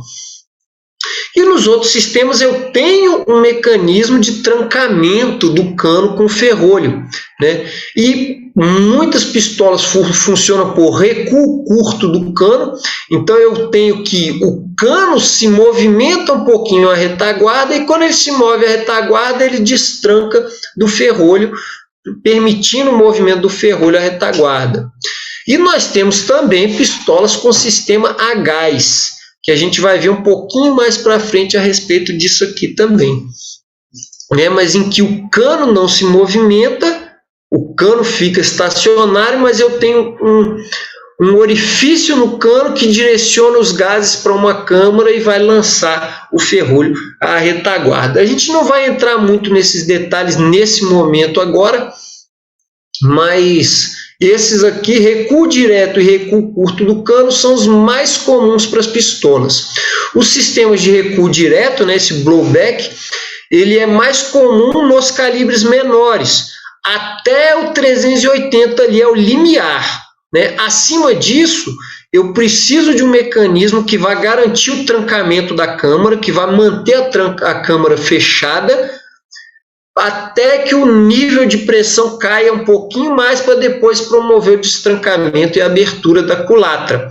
E nos outros sistemas eu tenho um mecanismo de trancamento do cano com ferrolho, né? E muitas pistolas funcionam por recuo curto do cano, então eu tenho que o cano se movimenta um pouquinho a retaguarda e quando ele se move a retaguarda ele destranca do ferrolho, permitindo o movimento do ferrolho à retaguarda. E nós temos também pistolas com sistema a gás, que a gente vai ver um pouquinho mais para frente a respeito disso aqui também. Né? Mas em que o cano não se movimenta, o cano fica estacionário, mas eu tenho um orifício no cano que direciona os gases para uma câmara e vai lançar o ferrolho à retaguarda. A gente não vai entrar muito nesses detalhes nesse momento agora, mas esses aqui, recuo direto e recuo curto do cano, são os mais comuns para as pistolas. Os sistemas de recuo direto, né, esse blowback, ele é mais comum nos calibres menores. Até o 380 ali é o limiar. Né? Acima disso, eu preciso de um mecanismo que vai garantir o trancamento da câmara, que vai manter a câmara fechada, até que o nível de pressão caia um pouquinho mais para depois promover o destrancamento e a abertura da culatra.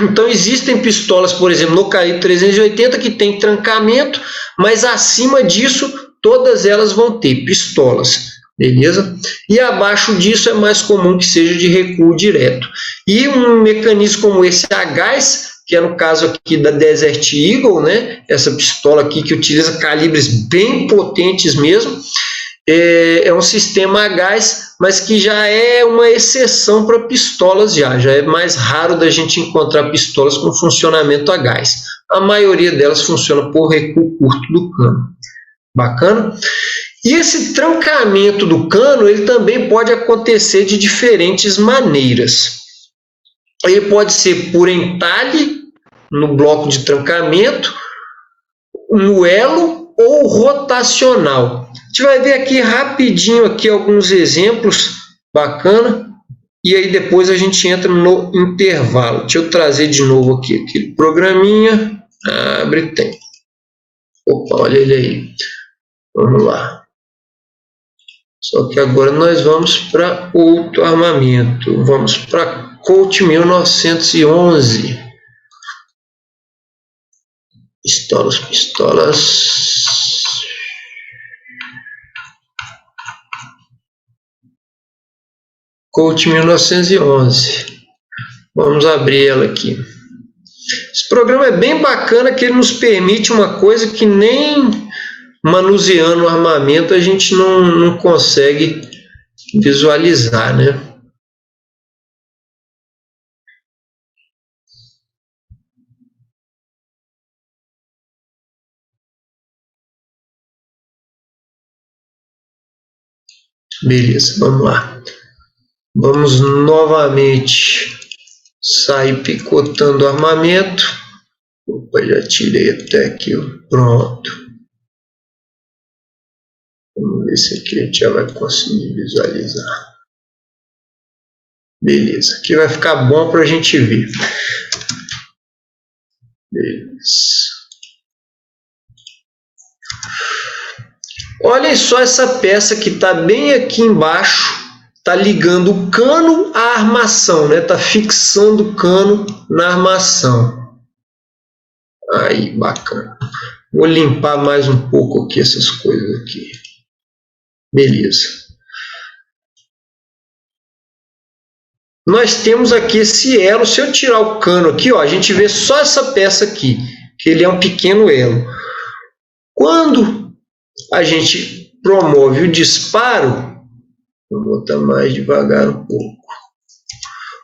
Então existem pistolas, por exemplo, no calibre 380 que tem trancamento, mas acima disso todas elas vão ter pistolas, beleza? E abaixo disso é mais comum que seja de recuo direto. E um mecanismo como esse a gás, que é no caso aqui da Desert Eagle, né? Essa pistola aqui que utiliza calibres bem potentes mesmo, é um sistema a gás, mas que já é uma exceção para pistolas já é mais raro da gente encontrar pistolas com funcionamento a gás. A maioria delas funciona por recuo curto do cano. Bacana? E esse trancamento do cano, ele também pode acontecer de diferentes maneiras. Ele pode ser por entalhe, no bloco de trancamento, no elo ou rotacional. A gente vai ver aqui rapidinho aqui alguns exemplos bacana e aí depois a gente entra no intervalo. Deixa eu trazer de novo aqui aquele programinha. Abre, tem. Opa, olha ele aí. Vamos lá. Só que agora nós vamos para outro armamento. Vamos para Colt 1911. Pistolas. Colt 1911. Vamos abrir ela aqui. Esse programa é bem bacana, que ele nos permite uma coisa que nem manuseando o armamento a gente não consegue visualizar, né? Beleza, vamos lá. Vamos novamente sair picotando o armamento. Opa, já tirei até aqui. Pronto. Vamos ver se aqui a gente já vai conseguir visualizar. Beleza, aqui vai ficar bom para a gente ver. Beleza. Olhem só essa peça que está bem aqui embaixo, está ligando o cano à armação, né? Está fixando o cano na armação. Aí, bacana. Vou limpar mais um pouco aqui essas coisas aqui. Beleza. Nós temos aqui esse elo. Se eu tirar o cano aqui, ó, a gente vê só essa peça aqui, que ele é um pequeno elo. Quando a gente promove o disparo, vou botar mais devagar um pouco.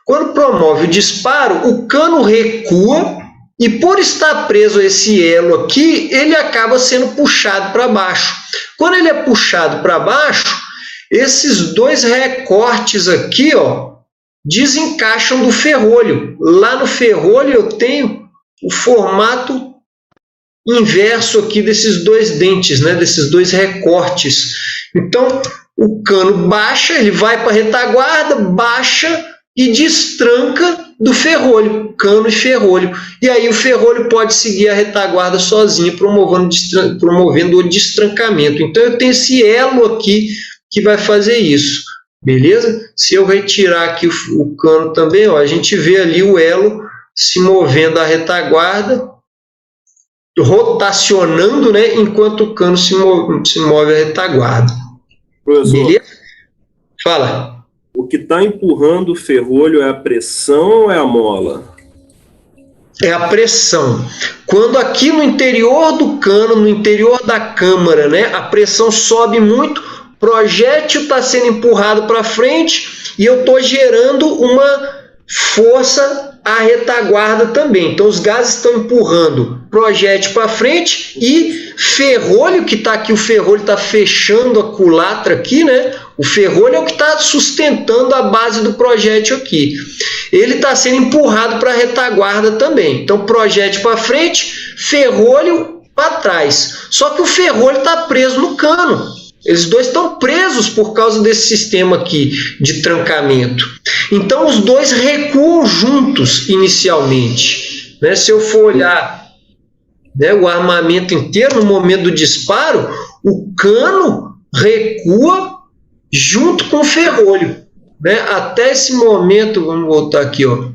Quando promove o disparo, o cano recua e por estar preso a esse elo aqui, ele acaba sendo puxado para baixo. Quando ele é puxado para baixo, esses dois recortes aqui, ó, desencaixam do ferrolho. Lá no ferrolho eu tenho o formato inverso aqui desses dois dentes, né, desses dois recortes. Então, o cano baixa, ele vai para a retaguarda, baixa e destranca do ferrolho, cano e ferrolho. E aí o ferrolho pode seguir a retaguarda sozinho, promovendo o destrancamento. Então, eu tenho esse elo aqui que vai fazer isso. Beleza? Se eu retirar aqui o cano também, ó, a gente vê ali o elo se movendo a retaguarda, rotacionando, né, enquanto o cano se move a retaguarda. Professor, beleza? Fala. O que está empurrando o ferrolho é a pressão ou é a mola? É a pressão. Quando aqui no interior do cano, no interior da câmara, né, a pressão sobe muito, o projétil está sendo empurrado para frente e eu estou gerando uma força à retaguarda também. Então os gases estão empurrando projétil para frente e ferrolho que está aqui, o ferrolho está fechando a culatra aqui, né? O ferrolho é o que está sustentando a base do projétil aqui. Ele está sendo empurrado para a retaguarda também. Então projétil para frente, ferrolho para trás. Só que o ferrolho está preso no cano. Eles dois estão presos por causa desse sistema aqui de trancamento. Então, os dois recuam juntos inicialmente. Né? Se eu for olhar, né, o armamento inteiro, no momento do disparo, o cano recua junto com o ferrolho. Né? Até esse momento, vamos voltar aqui, ó.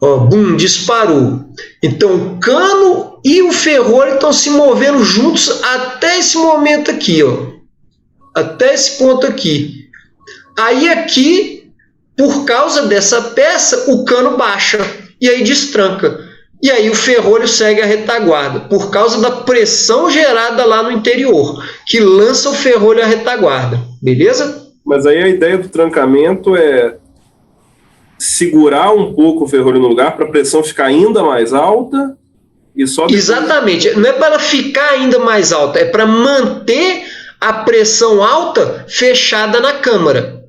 Ó, bum, disparou. Então, o cano e o ferrolho estão se movendo juntos até esse momento aqui, ó. Até esse ponto aqui. Aí aqui, por causa dessa peça, o cano baixa e aí destranca. E aí o ferrolho segue a retaguarda, por causa da pressão gerada lá no interior, que lança o ferrolho à retaguarda. Beleza? Mas aí a ideia do trancamento é segurar um pouco o ferrolho no lugar para a pressão ficar ainda mais alta e só depois... Exatamente, não é para ela ficar ainda mais alta, é para manter a pressão alta fechada na câmara.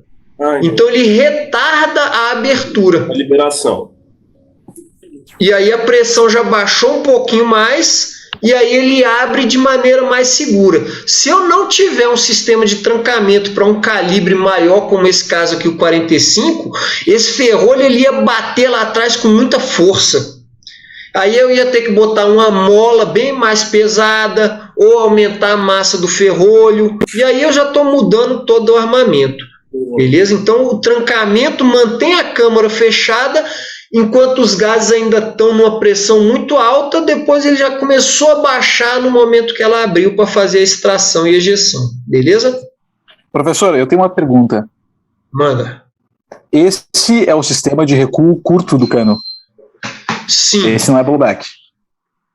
Então ele retarda a abertura. A liberação. E aí a pressão já baixou um pouquinho mais e aí ele abre de maneira mais segura. Se eu não tiver um sistema de trancamento para um calibre maior, como esse caso aqui, o 45, esse ferrolho ele ia bater lá atrás com muita força. Aí eu ia ter que botar uma mola bem mais pesada ou aumentar a massa do ferrolho. E aí eu já estou mudando todo o armamento. Beleza? Então o trancamento mantém a câmara fechada enquanto os gases ainda estão numa pressão muito alta. Depois ele já começou a baixar no momento que ela abriu para fazer a extração e ejeção. Beleza? Professor, eu tenho uma pergunta. Manda. Esse é o sistema de recuo curto do cano? Sim. Esse não é blowback?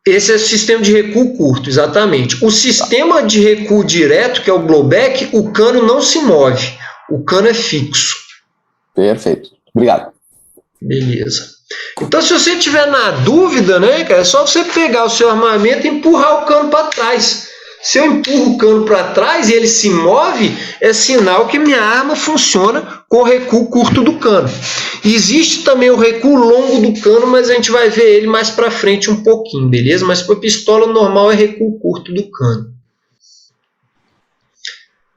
Esse é o sistema de recuo curto, exatamente. O sistema de recuo direto, que é o blowback, o cano não se move. O cano é fixo. Perfeito. Obrigado. Beleza. Então, se você tiver na dúvida, né, cara, é só você pegar o seu armamento e empurrar o cano para trás. Se eu empurro o cano para trás e ele se move, é sinal que minha arma funciona com o recuo curto do cano. Existe também o recuo longo do cano, mas a gente vai ver ele mais para frente um pouquinho, beleza? Mas para pistola normal é recuo curto do cano.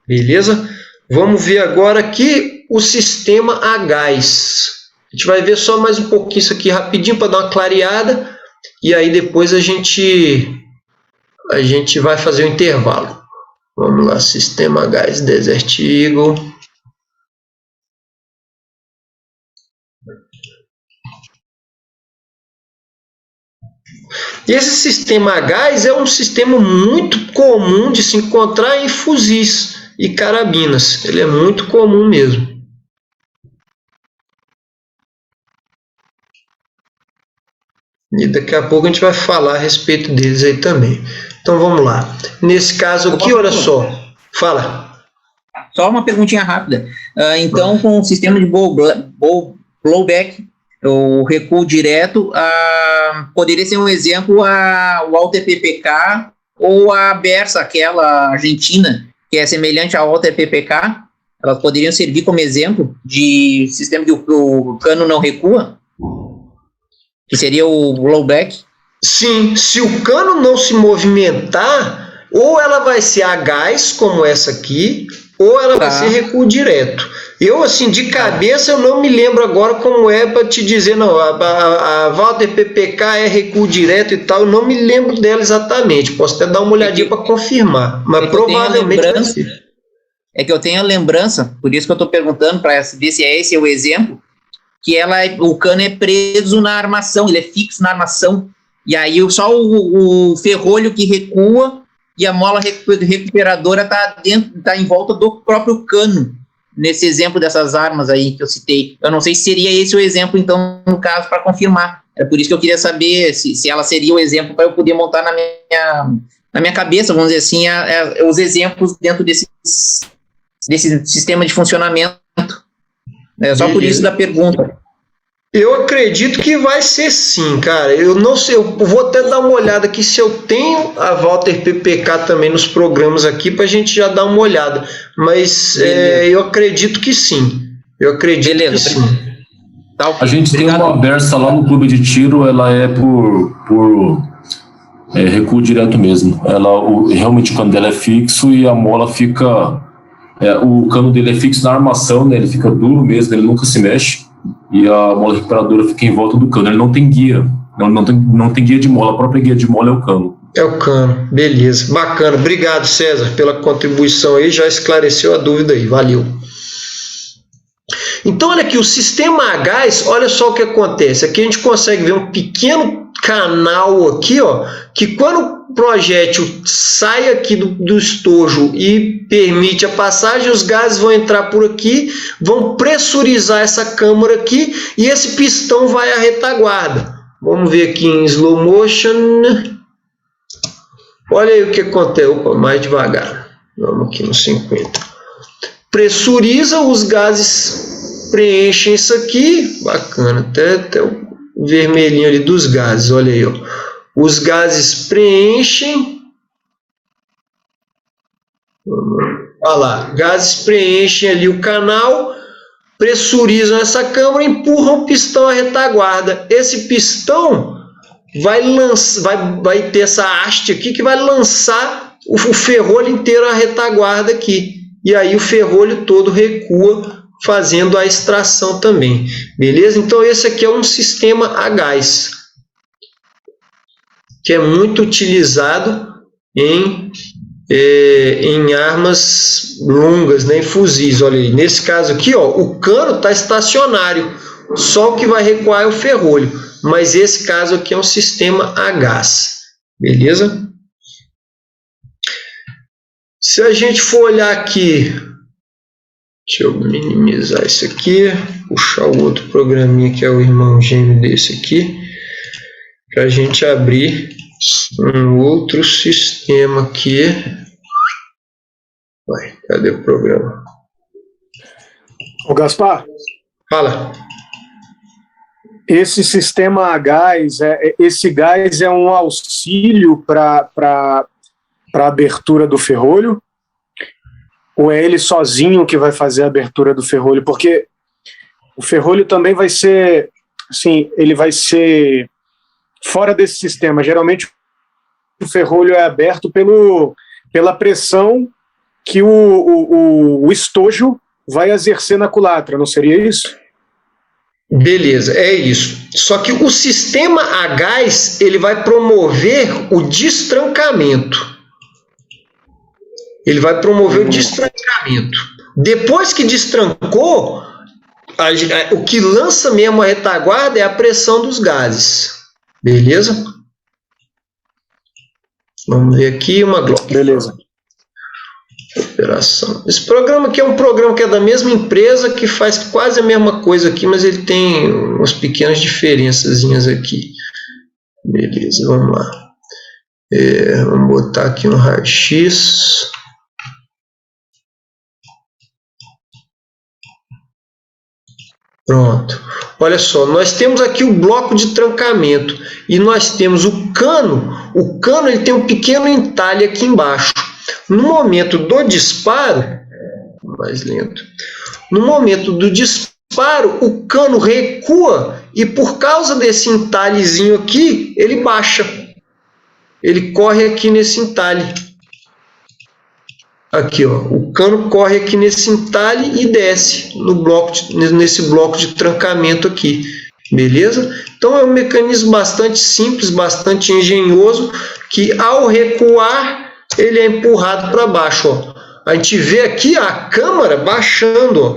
Beleza? Vamos ver agora aqui o sistema a gás. A gente vai ver só mais um pouquinho isso aqui rapidinho para dar uma clareada. E aí depois a gente vai fazer o intervalo. Vamos lá, sistema a gás Desert Eagle. E esse sistema a gás é um sistema muito comum de se encontrar em fuzis e carabinas. Ele é muito comum mesmo. E daqui a pouco a gente vai falar a respeito deles aí também. Então vamos lá. Nesse caso aqui, olha só. Fala. Só uma perguntinha rápida. Então, com o sistema de blowback, o recuo direto, poderia ser um exemplo o Walther PPK ou a Bersa, aquela argentina, que é semelhante ao Walther PPK, elas poderiam servir como exemplo de sistema que o cano não recua? Que seria o blowback? Sim, se o cano não se movimentar, ou ela vai ser a gás, como essa aqui, ou ela vai ser recuo direto. Eu, assim, de cabeça, eu não me lembro agora como é para te dizer, não, a Walter PPK é recuo direto e tal, eu não me lembro dela exatamente, posso até dar uma olhadinha para confirmar, mas provavelmente vai ser. É que eu tenho a lembrança, por isso que eu estou perguntando para ver se esse é o exemplo, que o cano é preso na armação, ele é fixo na armação, e aí só o ferrolho que recua e a mola recuperadora está em volta do próprio cano, nesse exemplo dessas armas aí que eu citei. Eu não sei se seria esse o exemplo, então, no caso, para confirmar. É por isso que eu queria saber se ela seria o exemplo para eu poder montar na minha cabeça, vamos dizer assim, os exemplos dentro desse sistema de funcionamento. É só por isso da pergunta. Eu acredito que vai ser sim, cara. Eu não sei, eu vou até dar uma olhada aqui se eu tenho a Walter PPK também nos programas aqui para a gente já dar uma olhada. Mas eu acredito que sim. Eu acredito que sim. A gente tem uma Bersa lá no clube de tiro, ela é por recuo direto mesmo. Realmente o cano dela é fixo e a mola fica... o cano dele é fixo na armação, né? Ele fica duro mesmo, ele nunca se mexe. E a mola recuperadora fica em volta do cano. Ele não tem guia. Não tem guia de mola. A própria guia de mola é o cano. É o cano. Beleza. Bacana. Obrigado, César, pela contribuição aí. Já esclareceu a dúvida aí. Valeu. Então, olha aqui. O sistema a gás, olha só o que acontece. Aqui a gente consegue ver um pequeno canal aqui, ó, que quando o projétil sai aqui do estojo e permite a passagem, os gases vão entrar por aqui, vão pressurizar essa câmara aqui e esse pistão vai à retaguarda. Vamos ver aqui em slow motion. Olha aí o que acontece. Opa, mais devagar. Vamos aqui no 50. Pressuriza, os gases preenchem isso aqui. Bacana, até o vermelhinho ali dos gases, olha aí, ó. Os gases preenchem. Olha lá, gases preenchem ali o canal, pressurizam essa câmara, empurram o pistão à retaguarda. Esse pistão vai ter essa haste aqui que vai lançar o ferrolho inteiro à retaguarda aqui. E aí o ferrolho todo recua, fazendo a extração também. Beleza? Então esse aqui é um sistema a gás, que é muito utilizado em armas longas, né, em fuzis. Olha aí, nesse caso aqui, ó, o cano está estacionário, só o que vai recuar é o ferrolho, mas esse caso aqui é um sistema a gás. Beleza? Se a gente for olhar aqui, deixa eu minimizar isso aqui, puxar o outro programinha que é o irmão gêmeo desse aqui, para a gente abrir um outro sistema aqui. Cadê o programa? Ô Gaspar. Fala. Esse sistema a gás, esse gás é um auxílio para a abertura do ferrolho? Ou é ele sozinho que vai fazer a abertura do ferrolho? Porque o ferrolho também vai ser, assim, ele vai ser fora desse sistema. Geralmente o ferrolho é aberto pela pressão que o estojo vai exercer na culatra, não seria isso? Beleza, é isso. Só que o sistema a gás, ele vai promover o destrancamento. Ele vai promover o destrancamento. Depois que destrancou, o que lança mesmo a retaguarda é a pressão dos gases. Beleza? Vamos ver aqui uma Glock. Beleza. Operação. Esse programa aqui é um programa que é da mesma empresa, que faz quase a mesma coisa aqui, mas ele tem umas pequenas diferençazinhas aqui. Beleza, vamos lá. Vamos botar aqui no raio-x. Pronto. Olha só, nós temos aqui o bloco de trancamento e nós temos o cano. O cano ele tem um pequeno entalhe aqui embaixo. No momento do disparo, mais lento. No momento do disparo, o cano recua e por causa desse entalhezinho aqui, ele baixa. Ele corre aqui nesse entalhe. Aqui, ó, o cano corre aqui nesse entalhe e desce nesse bloco de trancamento aqui. Beleza? Então é um mecanismo bastante simples, bastante engenhoso, que ao recuar, ele é empurrado para baixo. Ó. A gente vê aqui a câmara baixando, ó,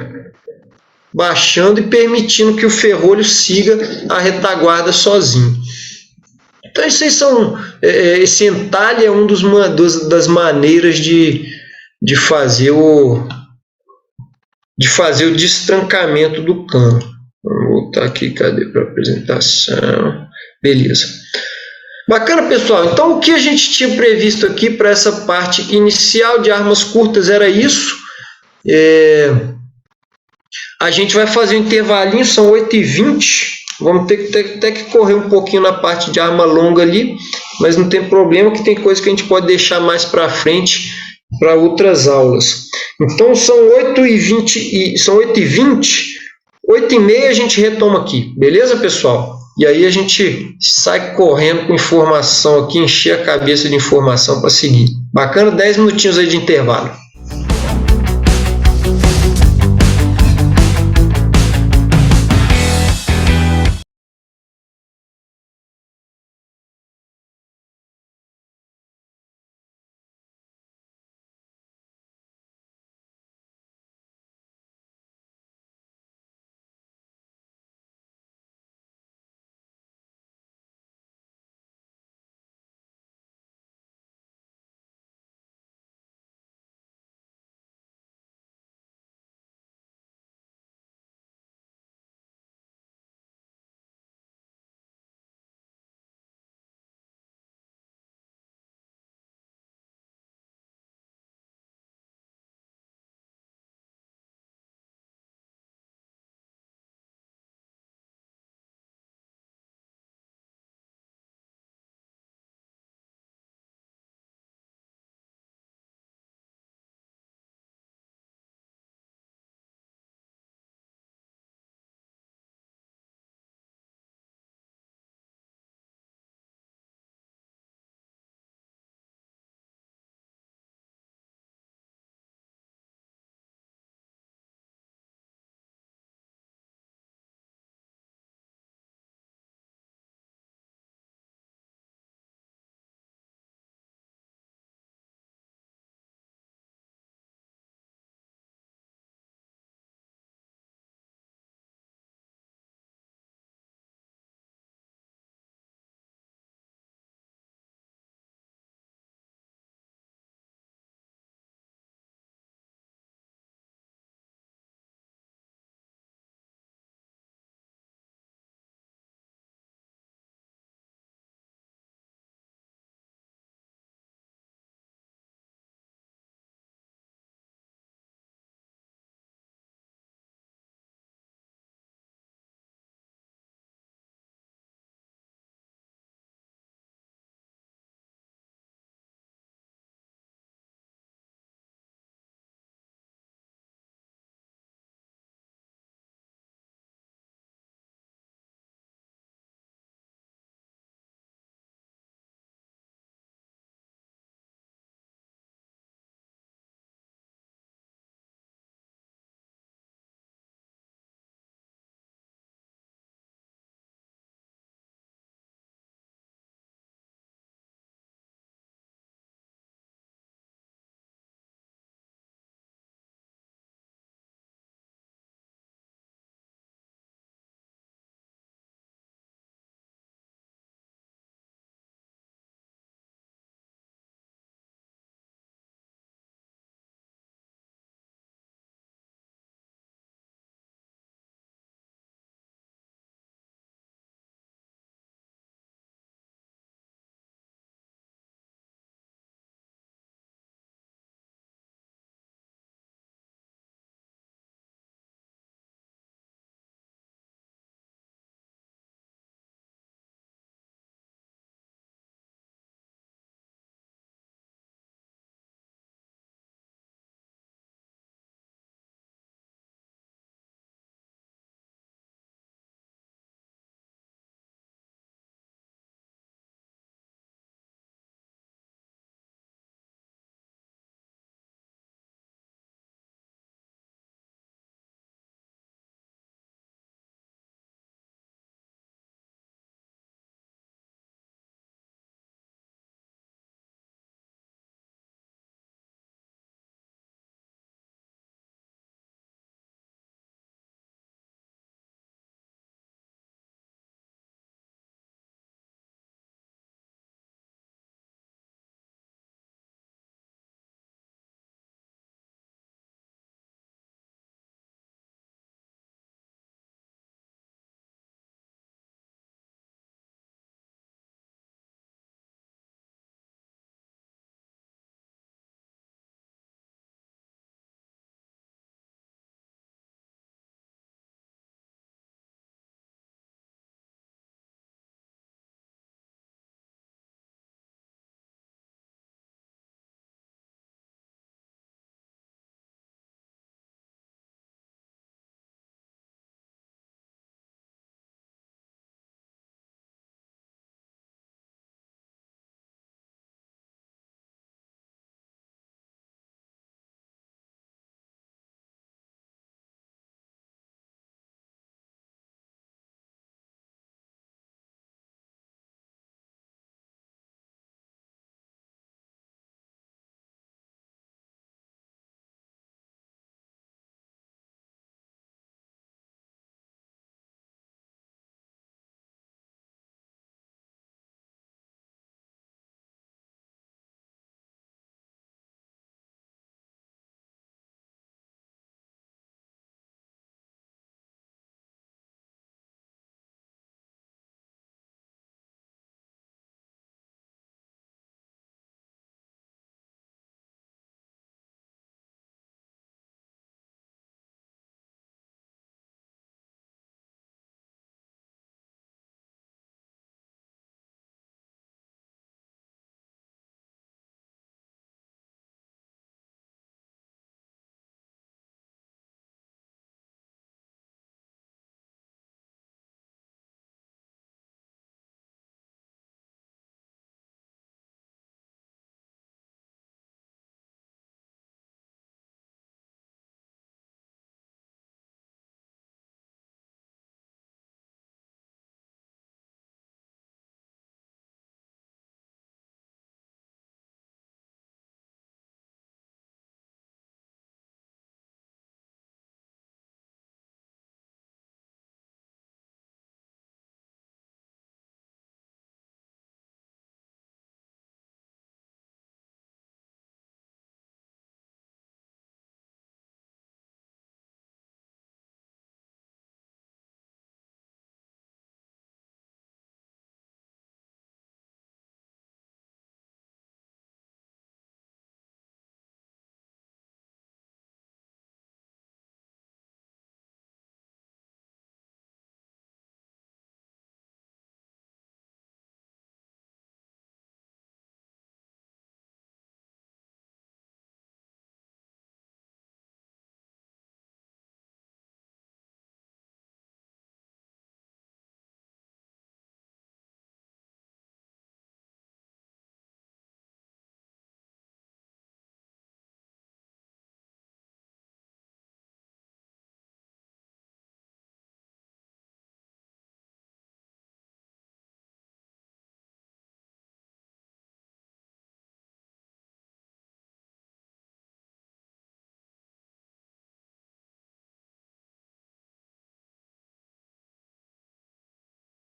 baixando e permitindo que o ferrolho siga a retaguarda sozinho. Então isso aí esse entalhe é das maneiras de fazer o destrancamento do cano. Vamos voltar aqui, cadê para apresentação? Beleza. Bacana, pessoal. Então, o que a gente tinha previsto aqui para essa parte inicial de armas curtas era isso. A gente vai fazer um intervalinho, são 8h20. Vamos ter que correr um pouquinho na parte de arma longa ali, mas não tem problema, que tem coisa que a gente pode deixar mais para frente para outras aulas. Então, são 8h20, 8h30 a gente retoma aqui, beleza, pessoal? E aí a gente sai correndo com informação aqui, encher a cabeça de informação para seguir. Bacana? 10 minutinhos aí de intervalo.